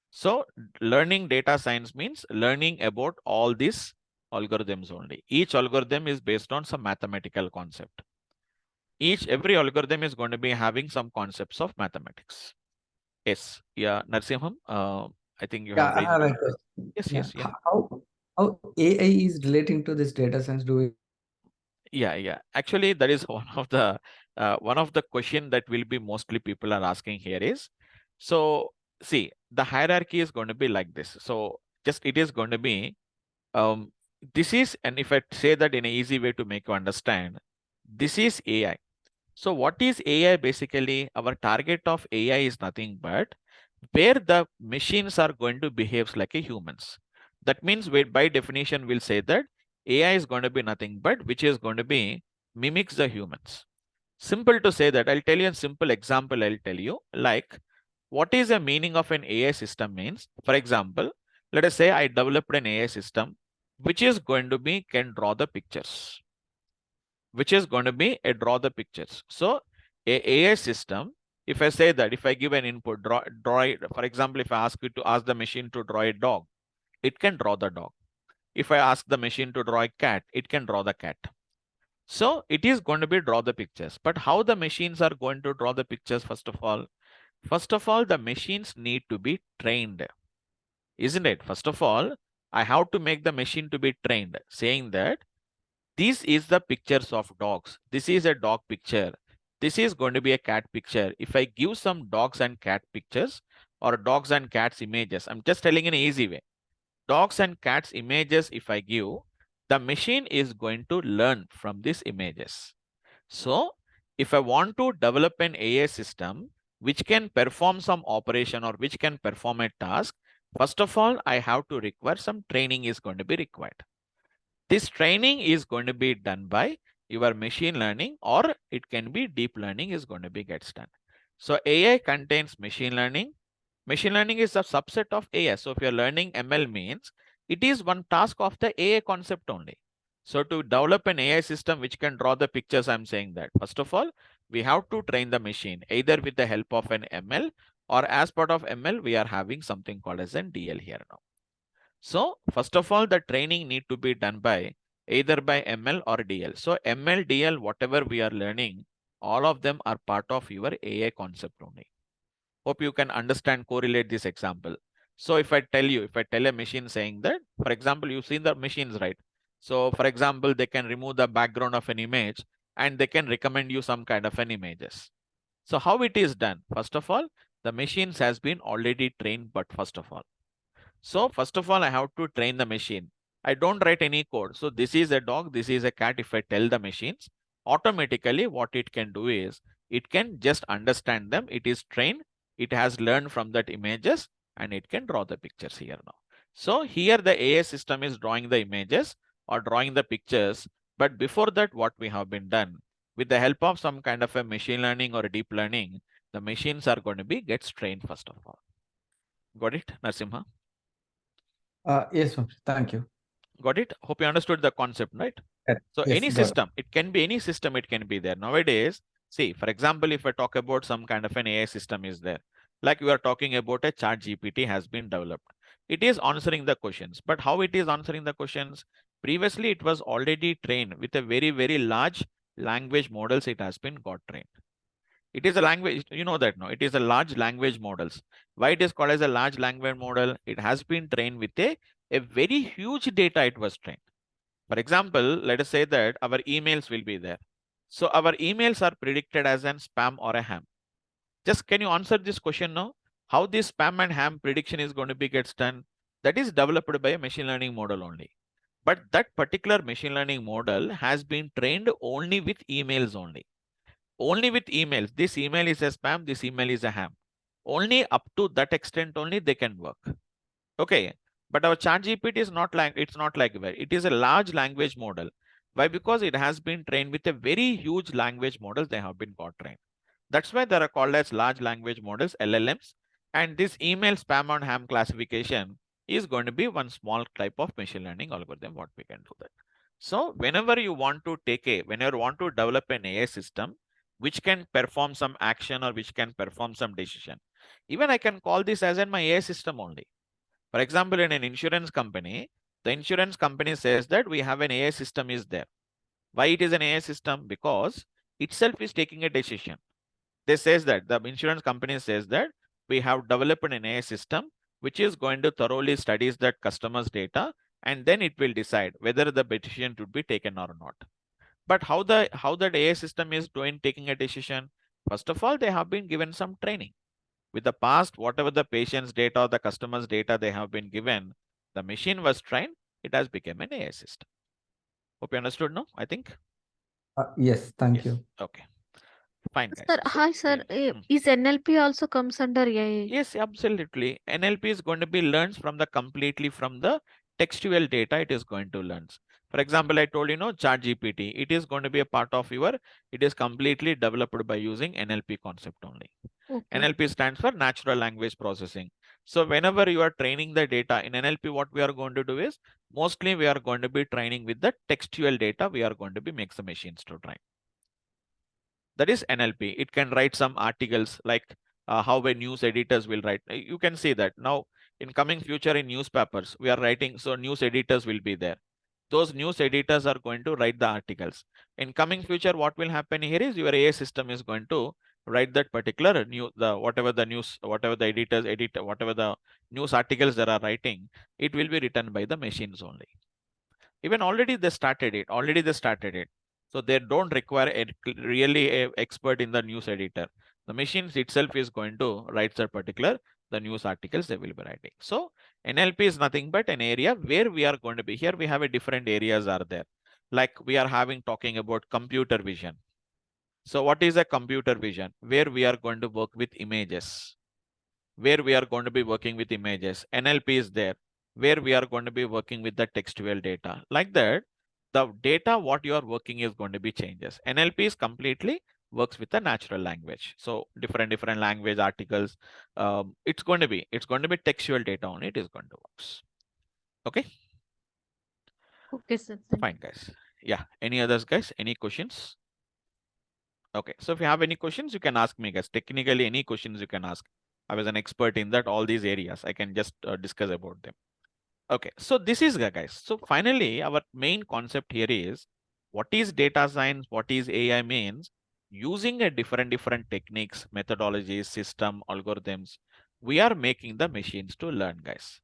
So learning data science means learning about all these algorithms only. Each algorithm is based on some mathematical concept. Every algorithm is going to be having some concepts of mathematics. Yes, yeah, Narsimham, I think you have Yeah, I raised. have a question. Yes, Yeah, yes, yeah. how AI is relating to this data science? Do we? Yeah. Actually, that is one of the question that will be mostly people are asking here is, so see, the hierarchy is going to be like this. So just it is going to be um this is, and if I say that in an easy way to make you understand, this is AI. So what is AI? Basically, our target of AI is nothing but where the machines are going to behave like a humans. That means we, by definition, we'll say that AI is going to be nothing but which is going to be mimics the humans. Simple to say that. I'll tell you a simple example. I'll tell you like what is the meaning of an AI system means. For example, let us say I developed an AI system which is going to be can draw the pictures, which is going to be a draw the pictures. So a AI system, if I say that if I give an input, draw it, for example, if I ask you to ask the machine to draw a dog, it can draw the dog. If I ask the machine to draw a cat, it can draw the cat. So it is going to be draw the pictures. But how the machines are going to draw the pictures, first of all? First of all, the machines need to be trained, isn't it? First of all, I have to make the machine to be trained, saying that this is the pictures of dogs. This is a dog picture. This is going to be a cat picture. If I give some dogs and cat pictures or dogs and cats images, I'm just telling in an easy way. Dogs and cats images, if I give, the machine is going to learn from these images. So if I want to develop an AI system which can perform some operation or which can perform a task, first of all, I have to require some training is going to be required. This training is going to be done by your machine learning, or it can be deep learning is going to be gets done. So AI contains machine learning. Machine learning is a subset of AI. So if you're learning ML means it is one task of the AI concept only. So to develop an AI system which can draw the pictures, I'm saying that first of all, we have to train the machine either with the help of an ML, or as part of ML, we are having something called as an DL here now. So first of all, the training need to be done by either by ML or DL. So ML, DL, whatever we are learning, all of them are part of your AI concept only. Hope you can understand, correlate this example. So if I tell a machine saying that, for example, you've seen the machines, right? So for example, they can remove the background of an image and they can recommend you some kind of an images. So how it is done? First of all, the machines has been already trained, but first of all. So first of all, I have to train the machine. I don't write any code. So this is a dog, this is a cat. If I tell the machines, automatically what it can do is it can just understand them. It is trained. It has learned from that images and it can draw the pictures here now. So here the AI system is drawing the images or drawing the pictures. But before that, what we have been done with the help of some kind of a machine learning or deep learning, the machines are going to be gets trained first of all. Got it, Narsimha? Yes, Vamsi, thank you. Got it? Hope you understood the concept, right? So Yes, any got it. system, it can be any system, it can be there. Nowadays, see, for example, if I talk about some kind of an AI system is there, like we are talking about a chat GPT has been developed. It is answering the questions, but how it is answering the questions? Previously, it was already trained with a very, very large language models. It has been got trained. It is a language, you know that, no? It is a large language models. Why it is called as a large language model? It has been trained with a very huge data it was trained. For example, let us say that our emails will be there. So our emails are predicted as an spam or a ham. Just can you answer this question now? How this spam and ham prediction is going to be gets done? That is developed by a machine learning model only. But that particular machine learning model has been trained only with emails only. Only with emails. This email is a spam, this email is a ham. Only up to that extent only they can work. Okay. But our chat GPT is not like, it's not like that. It is a large language model. Why? Because it has been trained with a very huge language model. They have been got trained. That's why they are called as large language models, LLMs. And this email spam and ham classification is going to be one small type of machine learning algorithm. What we can do that. So whenever you want to whenever you want to develop an AI system, which can perform some action or which can perform some decision, even I can call this as in my AI system only. For example, in an insurance company, the insurance company says that we have an AI system is there. Why it is an AI system? Because itself is taking a decision. They says that the insurance company says that we have developed an AI system which is going to thoroughly studies that customer's data and then it will decide whether the decision should be taken or not. But how that AI system is doing taking a decision? First of all, they have been given some training. With the past, whatever the patient's data or the customer's data they have been given, the machine was trained, it has become an AI system. Hope you understood now, I think. Yes, thank Yes. you. Okay. Fine, Sir, guys. So, hi sir. yeah. Is NLP also comes under AI? Yes, absolutely. NLP is going to be learns from the completely from the textual data it is going to learn. For example, I told you know chat GPT, it is going to be a part of your, it is completely developed by using NLP concept only. Okay. NLP stands for natural language processing. So whenever you are training the data in NLP, what we are going to do is mostly we are going to be training with the textual data. We are going to be make the machines to train. That is NLP. It can write some articles like how a news editors will write. You can see that now in coming future in newspapers, we are writing. So news editors will be there. Those news editors are going to write the articles. In coming future, what will happen here is your AI system is going to write that particular whatever the news, whatever the editors edit, whatever the news articles that are writing, it will be written by the machines only. Even already they started it. So they don't require really a expert in the news editor. The machines itself is going to write that particular the news articles they will be writing. So NLP is nothing but an area where we are going to be. Here we have a different areas are there, like we are having talking about computer vision. So what is a computer vision? Where we are going to work with images, where we are going to be working with images. NLP is there, where we are going to be working with the textual data. Like that, the data what you are working is going to be changes. NLP is completely works with the natural language. So different language articles. It's going to be textual data on it is going to works. Okay. Okay, sir. Fine, guys. Yeah. Any others, guys? Any questions? Okay. So if you have any questions, you can ask me, guys. Technically, any questions you can ask. I was an expert in that, all these areas. I can just discuss about them. Okay, so this is, guys. So finally, our main concept here is what is data science, what is AI means, using a different techniques, methodologies, system, algorithms, we are making the machines to learn, guys.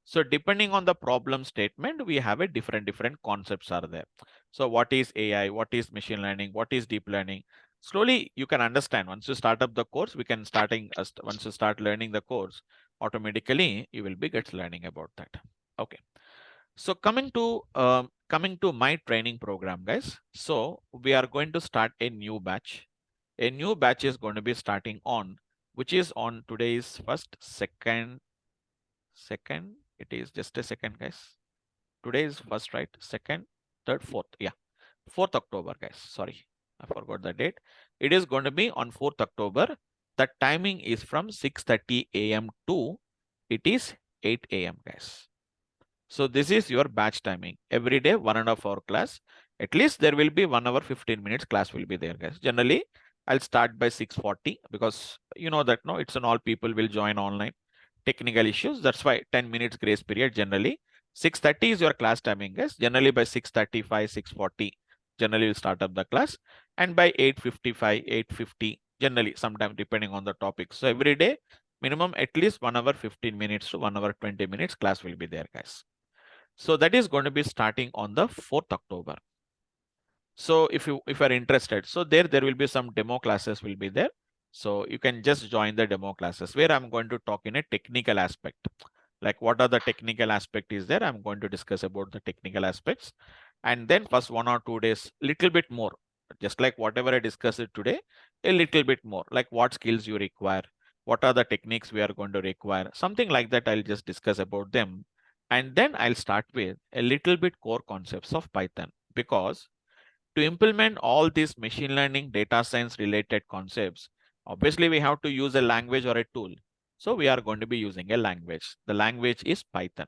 So depending on the problem statement, we have a different concepts are there. So what is AI, what is machine learning, what is deep learning? Slowly you can understand. Once you start up the course, we can once you start learning the course, automatically you will be learning about that. Okay. So coming to my training program, guys. So we are going to start a new batch. A new batch is going to be starting on, which is on today's first, second. It is just a second, guys. Today is first, right? Second, third, fourth. Yeah, 4th October, guys. Sorry, I forgot the date. It is going to be on 4th October. The timing is from 6:30 a.m. to it is 8 a.m. guys. So this is your batch timing. Every day, 1.5 hour class. At least there will be 1 hour 15 minutes class will be there, guys. Generally, I'll start by 6:40 because you know that no, it's an all people will join online. Technical issues. That's why 10 minutes grace period generally. 6:30 is your class timing, guys. Generally by 6:35, 6:40, generally will start up the class. And by 8:55, 8:50, generally sometime depending on the topic. So every day, minimum at least 1 hour 15 minutes to 1 hour 20 minutes class will be there, guys. So that is going to be starting on the 4th October. So if you are interested, so there will be some demo classes will be there. So you can just join the demo classes where I'm going to talk in a technical aspect. Like what are the technical aspect is there? I'm going to discuss about the technical aspects. And then first 1 or 2 days, little bit more, just like whatever I discussed it today, a little bit more, like what skills you require, what are the techniques we are going to require, something like that. I'll just discuss about them. And then I'll start with a little bit core concepts of Python, because to implement all these machine learning, data science related concepts, obviously we have to use a language or a tool. So we are going to be using a language. The language is Python.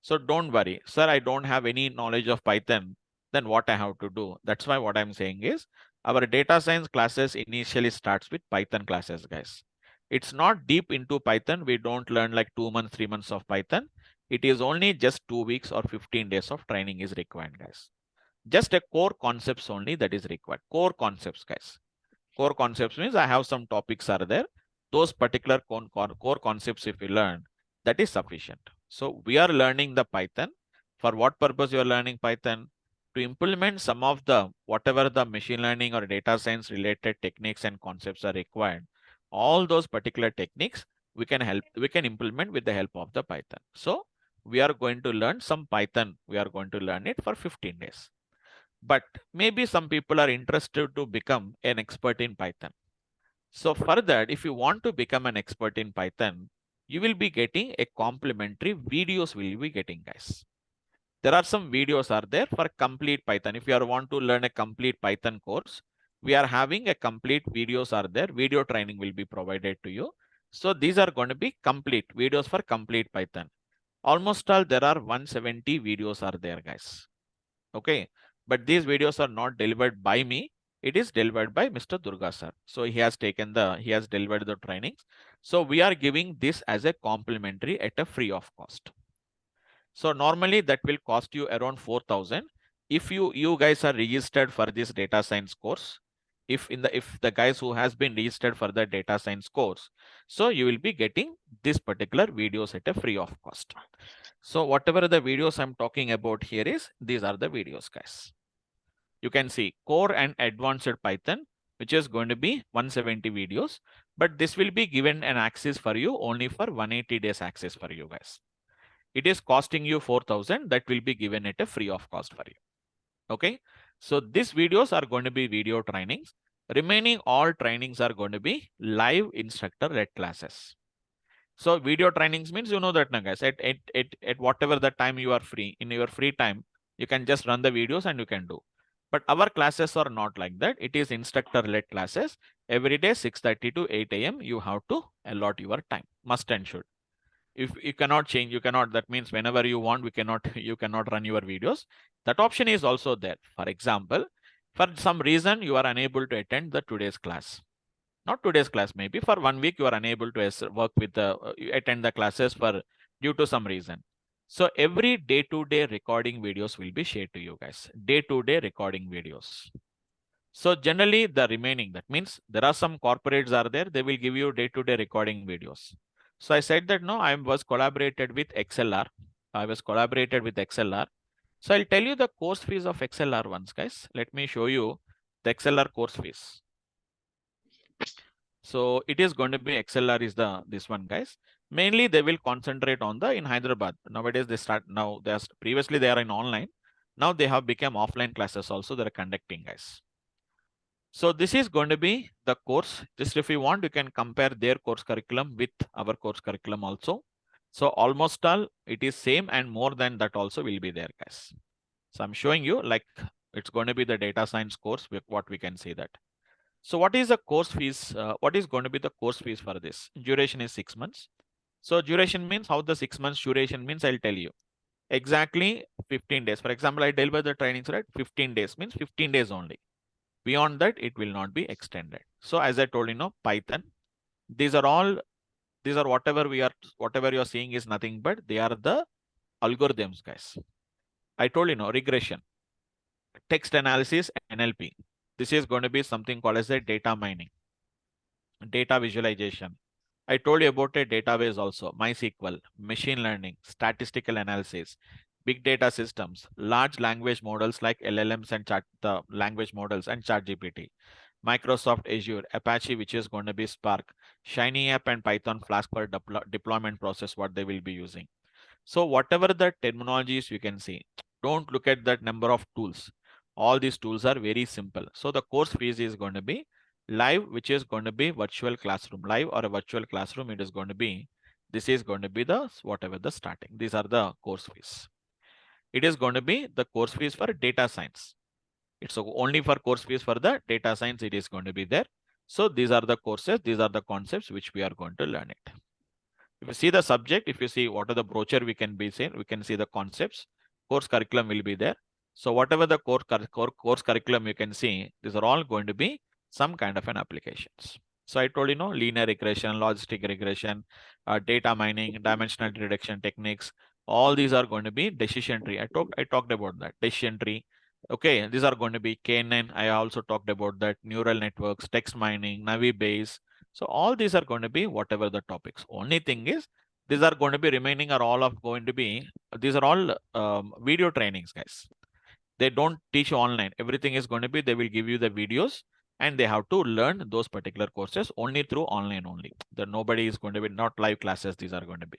So don't worry, sir, I don't have any knowledge of Python. Then what I have to do? That's why what I'm saying is our data science classes initially starts with Python classes, guys. It's not deep into Python. We don't learn like 2 months, 3 months of Python. It is only just 2 weeks or 15 days of training is required, guys. Just a core concepts only that is required. Core concepts, guys. Core concepts means I have some topics are there. Those particular core concepts, if you learn, that is sufficient. So we are learning the Python. For what purpose you are learning Python? To implement some of the whatever the machine learning or data science related techniques and concepts are required. All those particular techniques we can implement with the help of the Python. So we are going to learn some Python. We are going to learn it for 15 days. But maybe some people are interested to become an expert in Python. So for that, if you want to become an expert in Python, you will be getting a complimentary videos will be getting, guys. There are some videos are there for complete Python. If you want to learn a complete Python course, we are having a complete videos are there. Video training will be provided to you. So these are going to be complete videos for complete Python. Almost all there are 170 videos are there, guys. Okay, but these videos are not delivered by me. It is delivered by Mr. Durga sir. So he has delivered the trainings. So we are giving this as a complimentary at a free of cost. So normally that will cost you around 4,000. If you guys are registered for this data science course, if the guys who has been registered for the data science course, so you will be getting this particular videos at a free of cost. So whatever the videos I'm talking about here is, these are the videos, guys. You can see core and advanced Python, which is going to be 170 videos, but this will be given an access for you only for 180 days access for you guys. It is costing you 4,000, that will be given at a free of cost for you. Okay, so these videos are going to be video trainings. Remaining all trainings are going to be live instructor led classes. So video trainings means, you know that now guys, at whatever the time you are free, in your free time, you can just run the videos and you can do. But our classes are not like that. It is instructor led classes. Every day 6:30 to 8 a.m. you have to allot your time, must and should. If you cannot change, you cannot, that means whenever you want, you cannot run your videos. That option is also there. For example, for some reason you are unable to attend the today's class, not today's class, maybe for 1 week you are unable to work with the attend the classes for due to some reason. So every day-to-day recording videos will be shared to you guys, day-to-day recording videos. So generally the remaining, that means there are some corporates are there, they will give you day-to-day recording videos. So I said that no, I was collaborated with XLR. I was collaborated with XLR. So I'll tell you the course fees of XLR once, guys. Let me show you the XLR course fees. So it is going to be XLR is this one, guys. Mainly they will concentrate on the in Hyderabad. Nowadays they start now. Previously they are in online. Now they have become offline classes also. They are conducting, guys. So this is going to be the course. Just if you want, you can compare their course curriculum with our course curriculum also. So almost all it is same and more than that also will be there, guys. So I'm showing you like it's going to be the data science course with what we can see that. So what is the course fees? What is going to be the course fees for this? Duration is 6 months. So duration means how the 6 months duration means, I'll tell you. Exactly 15 days. For example, I deliver the trainings, right? 15 days means 15 days only. Beyond that, it will not be extended. So as I told you, Python, these are whatever you're seeing is nothing but they are the algorithms, guys. I told you, regression, text analysis, NLP. This is going to be something called as a data mining, data visualization. I told you about a database also, MySQL, machine learning, statistical analysis, big data systems, large language models like LLMs and the language models and ChatGPT, Microsoft Azure, Apache, which is going to be Spark, Shiny App and Python Flask for deployment process, what they will be using. So whatever the terminologies you can see, don't look at that number of tools. All these tools are very simple. So the course fees is going to be live, which is going to be virtual classroom, live or a virtual classroom. It is going to be, this is going to be the whatever the starting. These are the course fees. It is going to be the course fees for data science. It's only for course fees for the data science. It is going to be there. So these are the courses. These are the concepts which we are going to learn it. If you see the subject, if you see what are the brochure we can be saying, we can see the concepts. Course curriculum will be there. So whatever the course curriculum you can see, these are all going to be some kind of an applications. So I told you, linear regression, logistic regression, data mining, dimensional reduction techniques. All these are going to be decision tree. I talked about that decision tree. Okay, these are going to be K9. I also talked about that, neural networks, text mining, Navi base. So all these are going to be whatever the topics. Only thing is, these are going to be remaining are all of going to be, these are all video trainings, guys. They don't teach online. Everything is going to be, they will give you the videos and they have to learn those particular courses only through online only. Nobody is going to be, not live classes. These are going to be,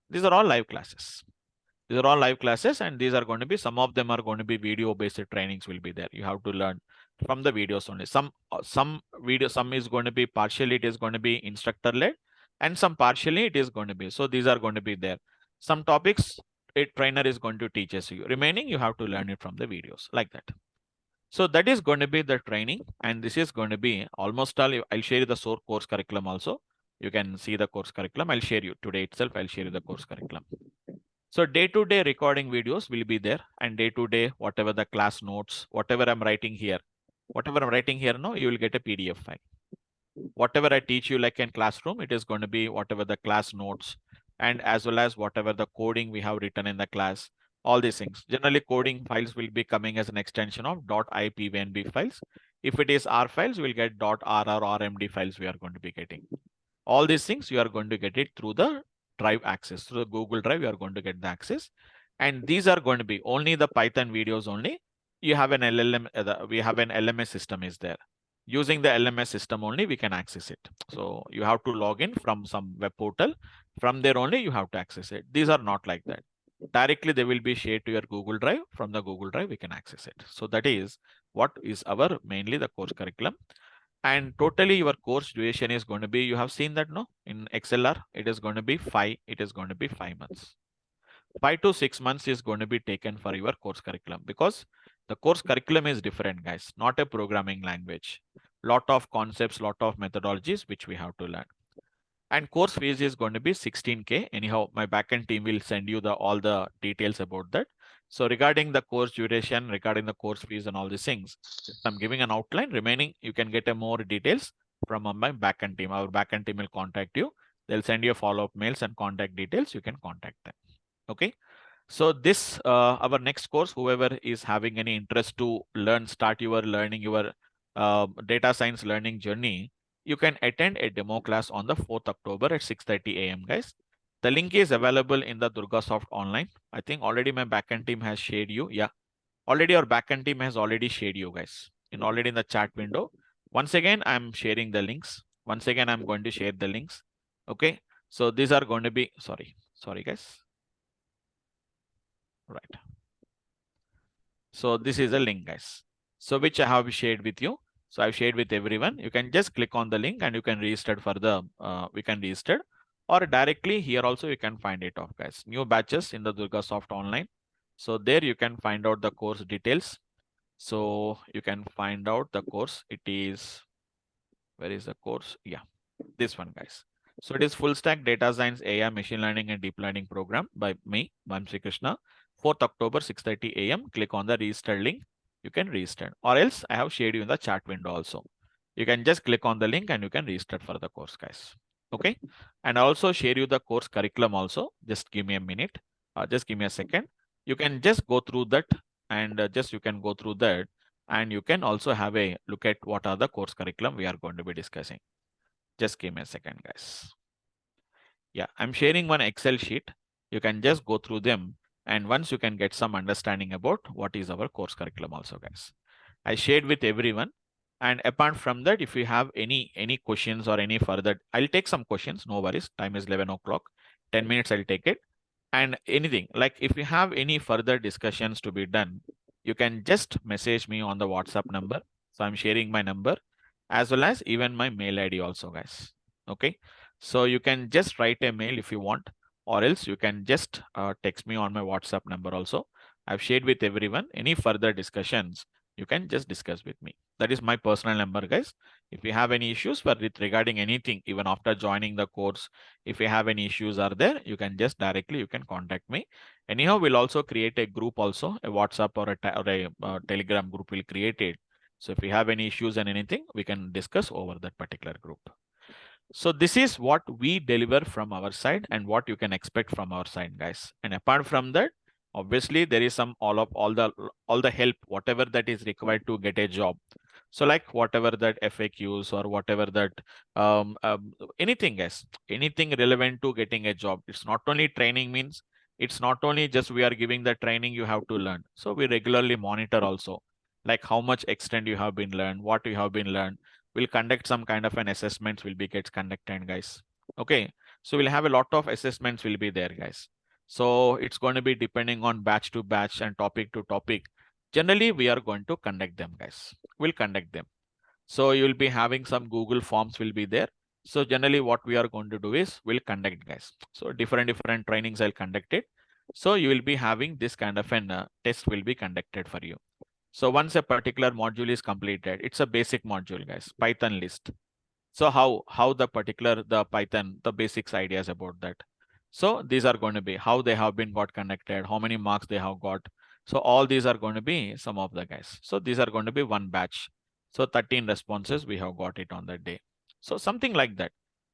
these are all live classes. These are all live classes and these are going to be, some of them are going to be video based trainings will be there. You have to learn from the videos only. Some is going to be partially, it is going to be instructor led and some partially it is going to be. So these are going to be there. Some topics a trainer is going to teach us you. Remaining, you have to learn it from the videos like that. So that is going to be the training and this is going to be almost all. I'll share you the course curriculum also. You can see the course curriculum. I'll share you today itself. I'll share you the course curriculum. So day-to-day recording videos will be there, and day-to-day, whatever the class notes, whatever I'm writing here, no, you will get a PDF file. Whatever I teach you like in classroom, it is going to be whatever the class notes, and as well as whatever the coding we have written in the class, all these things. Generally, coding files will be coming as an extension of .ipynb files. If it is R files, we'll get .r or RMD files we are going to be getting. All these things you are going to get it through the drive access, through the Google Drive. You are going to get the access, and these are going to be only the Python videos only. You have an LLM, we have an LMS system is there. Using the LMS system only we can access it. So you have to log in from some web portal. From there only you have to access it. These are not like that. Directly they will be shared to your Google Drive. From the Google Drive we can access it. So that is what is our mainly the course curriculum. And totally your course duration is going to be, you have seen that, no, in XLR, it is going to be 5 months. 5 to 6 months is going to be taken for your course curriculum, because the course curriculum is different, guys, not a programming language. Lot of concepts, lot of methodologies which we have to learn. And course fees is going to be 16K. Anyhow, my backend team will send you all the details about that. So regarding the course duration, regarding the course fees and all these things, I'm giving an outline. Remaining, you can get a more details from my backend team. Our backend team will contact you. They'll send you follow-up mails and contact details. You can contact them. Okay. So this, our next course, whoever is having any interest to learn, start your learning, your data science learning journey, you can attend a demo class on the 4th October at 6:30 a.m. guys. The link is available in the DurgaSoft online. I think already my backend team has shared you. Yeah, already our backend team has already shared you guys already in the chat window. Once again, I'm sharing the links. Once again, I'm going to share the links. Okay. So these are going to be, sorry guys. Right. So this is a link, guys. So which I have shared with you. So I've shared with everyone. You can just click on the link and you can register for the, we can register, or directly here also you can find it off, guys. New batches in the DurgaSoft online. So there you can find out the course details. So you can find out the course. It is, where is the course? Yeah, this one, guys. So it is full stack data science, AI, machine learning and deep learning program by me, Vamsi Krishna. 4th October, 6:30 a.m. Click on the register link. You can register, or else I have shared you in the chat window also. You can just click on the link and you can register for the course, guys. Okay. And I also share you the course curriculum also. Just give me a minute. Just give me a second. You can just go through that, and you can go through that, and you can also have a look at what are the course curriculum we are going to be discussing. Just give me a second, guys. Yeah, I'm sharing one Excel sheet. You can just go through them, and once you can get some understanding about what is our course curriculum also, guys. I shared with everyone. And apart from that, if you have any questions or any further, I'll take some questions. No worries. Time is 11 o'clock. 10 minutes, I'll take it. And anything, like if you have any further discussions to be done, you can just message me on the WhatsApp number. So I'm sharing my number as well as even my mail ID also, guys. Okay. So you can just write a mail if you want, or else you can just text me on my WhatsApp number also. I've shared with everyone. Any further discussions, you can just discuss with me. That is my personal number, guys. If you have any issues regarding anything, even after joining the course, if you have any issues are there, you can just directly, you can contact me. Anyhow, we'll also create a group also, a WhatsApp or a Telegram group will create it. So if you have any issues and anything, we can discuss over that particular group. So this is what we deliver from our side and what you can expect from our side, guys. And apart from that, obviously there is some all the help, whatever that is required to get a job. So like whatever that FAQs or whatever that anything, guys, anything relevant to getting a job. It's not only training, means it's not only just we are giving the training, you have to learn. So we regularly monitor also, like how much extent you have been learned, what you have been learned. We'll conduct some kind of an assessments will be gets conducted, guys. Okay. So we'll have a lot of assessments will be there, guys. So it's going to be depending on batch to batch and topic to topic. Generally, we are going to conduct them, guys. We'll conduct them. So you'll be having some Google Forms will be there. So generally what we are going to do is we'll conduct, guys. So different trainings I'll conduct it. So you will be having this kind of an test will be conducted for you. So once a particular module is completed, it's a basic module, guys, Python list. So how the particular the Python, the basics ideas about that. So these are going to be how they have been got connected, how many marks they have got. So all these are going to be some of the guys. So these are going to be one batch. So 13 responses we have got it on that day. So something like that.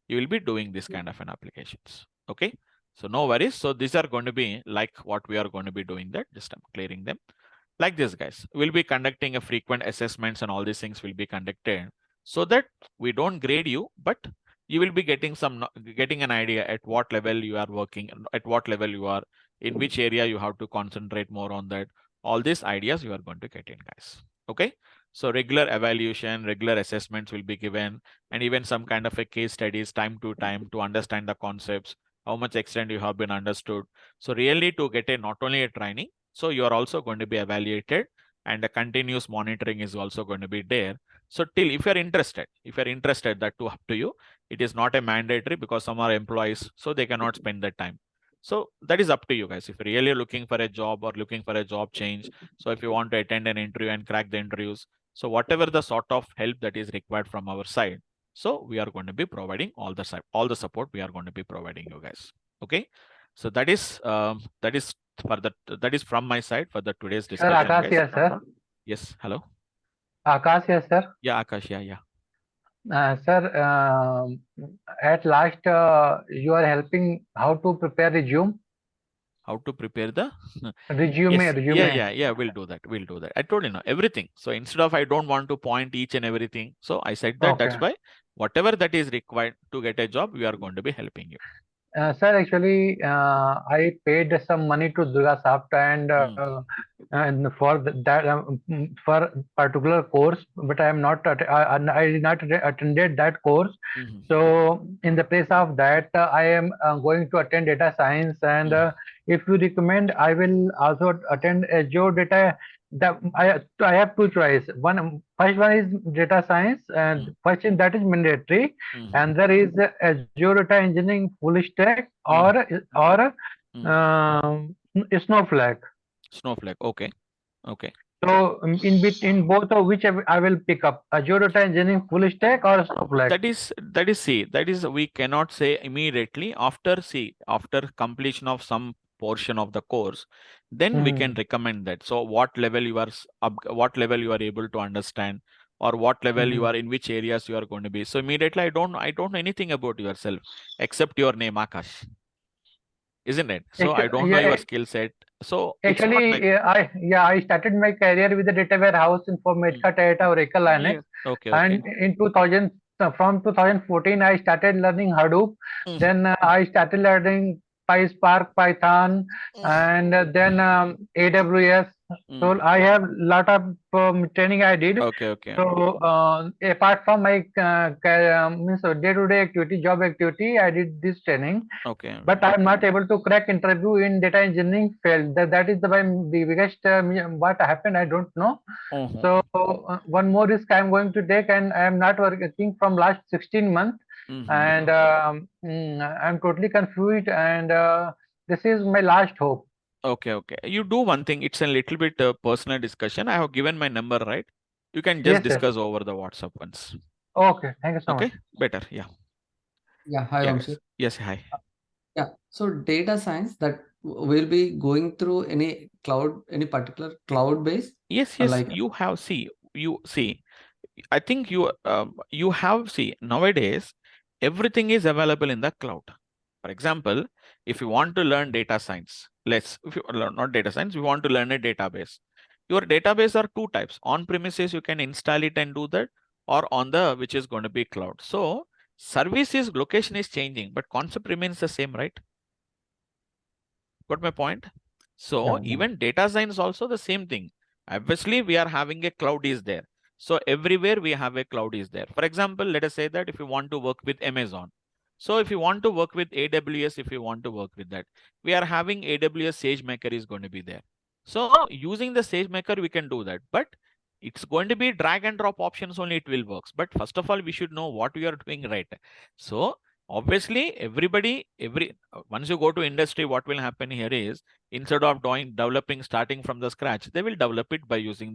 You will be doing this kind of an applications. Okay. So no worries. So these are going to be like what we are going to be doing that. Just I'm clearing them. Like this, guys. We'll be conducting a frequent assessments and all these things will be conducted so that we don't grade you, but you will be getting getting an idea at what level you are working, at what level you are, in which area you have to concentrate more on that. All these ideas you are going to get in, guys. Okay. So regular evaluation, regular assessments will be given, and even some kind of a case studies time to time to understand the concepts, how much extent you have been understood. So really to get a not only a training, so you are also going to be evaluated, and the continuous monitoring is also going to be there. So till if you're interested, that too up to you. It is not a mandatory because some are employees, so they cannot spend that time. So that is up to you guys. If you're really looking for a job or looking for a job change, so if you want to attend an interview and crack the interviews, so whatever the sort of help that is required from our side, so we are going to be providing all the support we are going to be providing you guys. Okay. So that is that is from my side for the today's Sir, discussion, Akash guys. here, sir. Yes. Hello. Akash here, sir. Yeah, Akash. Yeah. Sir, at last, you are helping how to prepare resume. How to prepare the Resume, yes. resume. Yeah. We'll do that. I told you now everything. So instead of I don't want to point each and everything, so I said that that's Okay. why whatever that is required to get a job, we are going to be helping you. Sir, actually, I paid some money to DURGASOFT and for for particular course, but I am not I did not attended that course. Mhm. So in the place of that, I am going to attend data science, and if you recommend, I will also attend Azure data. That I have two choices. First one is data science, and first in that is mandatory, and there is Azure data engineering full stack or Snowflake. Snowflake. Okay. So in both of which I will pick up Azure data engineering full stack or Snowflake. That is we cannot say immediately after completion of some portion of the course, then we can recommend that. So what level you are what level you are able to understand, or what level you are, in which areas you are going to be. So immediately I don't know anything about yourself except your name, Akash, isn't it? So I don't know your skill set. So it's not like I started my career with the data warehouse Informatica data Oracle Linux. Okay. And in 2000 from 2014 I started learning Hadoop. Then I started learning PySpark, Python, and then AWS. So I have lot of training I did. Okay. So apart from my means day-to-day activity, job activity, I did this training. Okay. But I am not able to crack interview in data engineering field. That is the biggest what happened. I don't know. So one more risk I am going to take, and I am not working from last 16 months, and I am totally confused. And this is my last hope. Okay. You do one thing. It's a little bit personal discussion. I have given my number, right? You can just discuss over the WhatsApp once. Okay. Thank you so much. Okay. Better. Yeah. Hi, Vamsi. Yes. Hi. Yeah. So data science that will be going through any particular cloud base. Yes. Like You have you see. I think you have nowadays everything is available in the cloud. For example, if you want to learn data science, if you learn not data science, you want to learn a database. Your database are two types. On premises, you can install it and do that, or on the which is going to be cloud. So services location is changing, but concept remains the same, right? Got my point? So even data science also the same thing. Obviously, we are having a cloud is there. So everywhere we have a cloud is there. For example, let us say that if you want to work with Amazon. So if you want to work with AWS, if you want to work with that, we are having AWS SageMaker is going to be there. So using the SageMaker, we can do that. But it's going to be drag and drop options only it will works. But first of all, we should know what we are doing right. So Obviously, once you go to industry, what will happen here is instead of developing starting from the scratch, they will develop it by using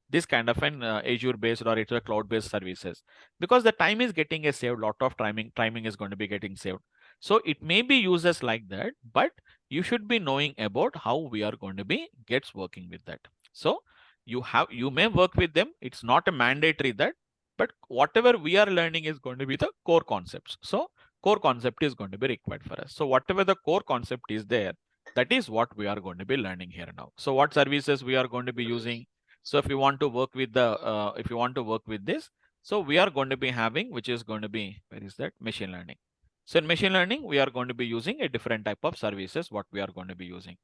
this kind of an Azure based or it's a cloud based services, because the time is getting a saved. Lot of timing is going to be getting saved. So it may be uses like that, but you should be knowing about how we are going to be gets working with that. So you may work with them. It's not a mandatory that, but whatever we are learning is going to be the core concepts. So core concept is going to be required for us. So whatever the core concept is there, that is what we are going to be learning here now. So what services we are going to be using. So if you want to work with this, so we are going to be having, which is going to be, where is that? Machine learning. So in machine learning, we are going to be using a different type of services, what we are going to be using.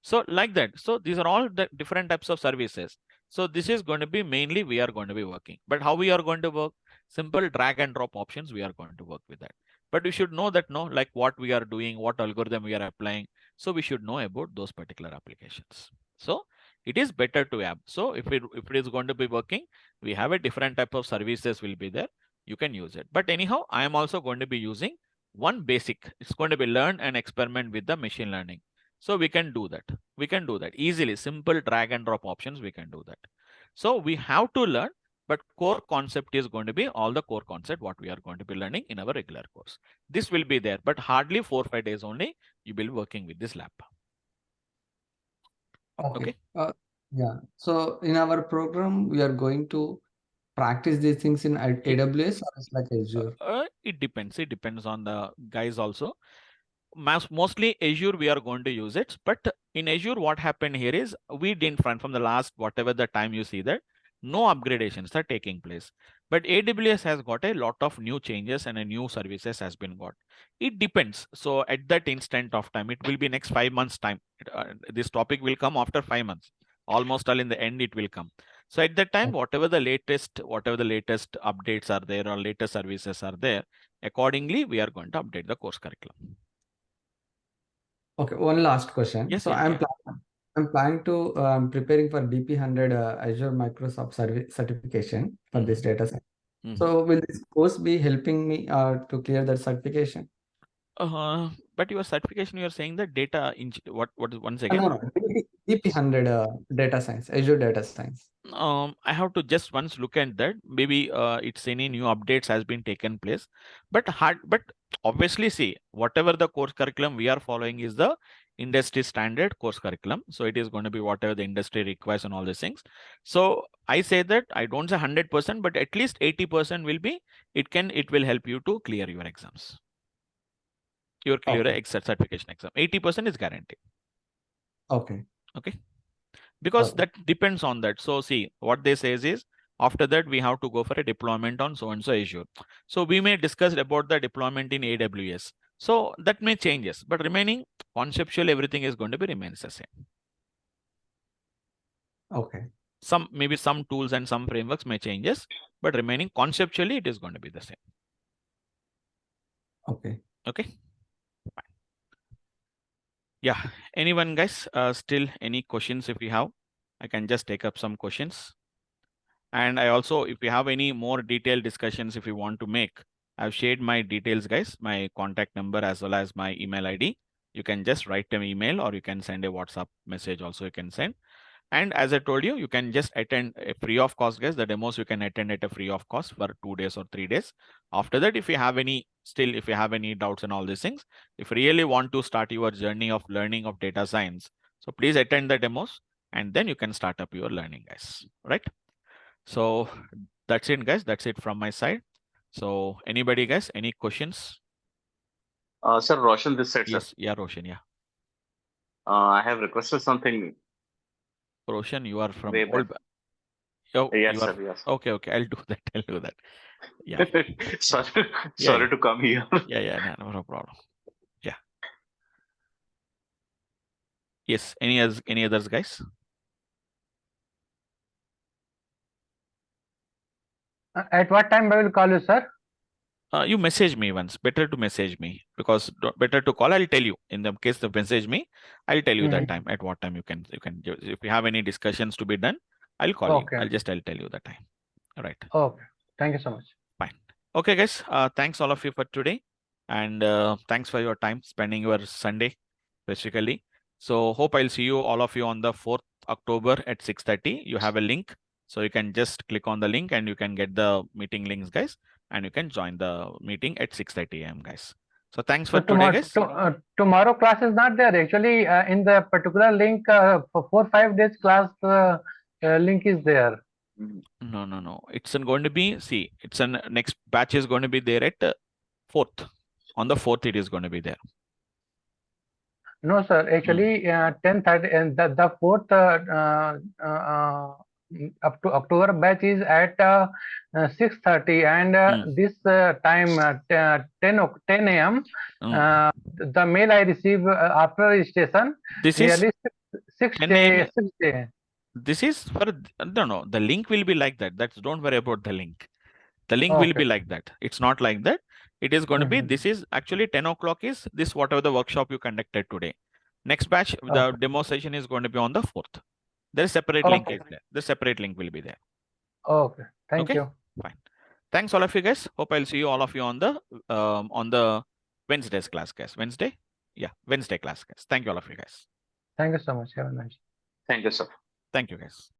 So like that. So these are all the different types of services. So this is going to be mainly we are going to be working. But how we are going to work? Simple drag and drop options, we are going to work with that. But we should know that, like what we are doing, what algorithm we are applying. So we should know about those particular applications. So it is better to have. So if it is going to be working, we have a different type of services will be there. You can use it. But anyhow, I am also going to be using one basic. It's going to be learn and experiment with the machine learning. So we can do that. We can do that easily. Simple drag and drop options, we can do that. So we have to learn, but core concept is going to be all the core concept what we are going to be learning in our regular course. This will be there, but hardly 4 or 5 days only you will be working with this lab. Okay. Yeah. So in our program, we are going to practice these things in AWS or it's like Azure? It depends. It depends on the guys also. Mostly Azure we are going to use it, but in Azure what happened here is we didn't run from the last whatever the time you see that no upgradations are taking place, but AWS has got a lot of new changes and a new services has been got. It depends. So at that instant of time, it will be next 5 months time. This topic will come after 5 months, almost all in the end it will come. So at that time, whatever the latest updates are there or latest services are there, accordingly we are going to update the course curriculum. Okay, one last question. Yes, So yeah, I'm planning to preparing for DP100 Azure Microsoft certification for this data science. So will this course be helping me to clear that certification? But your certification, you are saying that data what is once again? No, DP100 data science, Azure data science. I have to just once look at that. Maybe it's any new updates has been taken place, but obviously see whatever the course curriculum we are following is the industry standard course curriculum. So it is going to be whatever the industry requires and all these things. So I say that I don't say 100%, but at least 80% will be. It will help you to clear your exams. Your clear certification exam. 80% is guaranteed. Okay. Okay. Because that depends on that. So see what they says is after that we have to go for a deployment on so and so Azure. So we may discuss about the deployment in AWS. So that may changes, but remaining conceptual everything is going to be remains the same. Okay. Maybe some tools and some frameworks may changes, but remaining conceptually it is going to be the same. Okay. Okay. Fine. Yeah. Anyone guys still any questions? If you have, I can just take up some questions. And I also, if you have any more detailed discussions, if you want to make, I've shared my details, guys, my contact number as well as my email ID. You can just write an email or you can send a WhatsApp message also you can send. And as I told you, you can just attend a free of cost, guys. The demos you can attend at a free of cost for 2 days or 3 days. After that, if you have any doubts and all these things, if you really want to start your journey of learning of data science, so please attend the demos and then you can start up your learning, guys, right? So that's it, guys. That's it from my side. So anybody, guys, any questions? Sir, Roshan this side, Yes, sir. yeah, Roshan, yeah. I have requested something. Roshan, you are from Way old. back. Oh, Yes, you are. sir. Yes. Okay, I'll do that. I'll do that. Yeah. Sorry to come here. Yeah, no problem. Yeah. Yes. Any others, guys? At what time I will call you, sir? You message me once. Better to message me because better to call. I'll tell you in the case of message me. I'll tell you that time at what time you can if you have any discussions to be done. I'll call you. I'll tell you the time. All right. Okay. Thank you so much. Fine. Okay, guys. Thanks all of you for today. And thanks for your time spending your Sunday, basically. So hope I'll see you, all of you, on the 4th October at 6:30. You have a link. So you can just click on the link and you can get the meeting links, guys. And you can join the meeting at 6:30 a.m., guys. So thanks for today, guys. Tomorrow class is not there. Actually, in the particular link, for 4-5 days class link is there. No. It's going to be, see, it's an next batch is going to be there at 4th. On the 4th, it is going to be there. No, sir. Actually, 10:30 and the 4th up to October batch is at 6:30, and this time 10 a.m. The mail I receive after registration. This is 6 10 day. a.m. 6 day. This is for no. The link will be like that. Don't worry about the link. The link will be like that. It's not like that. It is going to be. This is actually 10 o'clock. Is this whatever the workshop you conducted today? Next batch, the demo session is going to be on the 4th. There is separate link is there. The separate link will be there. Okay. Thank you. Fine. Thanks all of you guys. Hope I'll see you all of you on the Wednesday's class, guys. Wednesday? Yeah, Wednesday class, guys. Thank you all of you guys. Thank you so much. Have a nice day. Thank you, sir. Thank you, guys.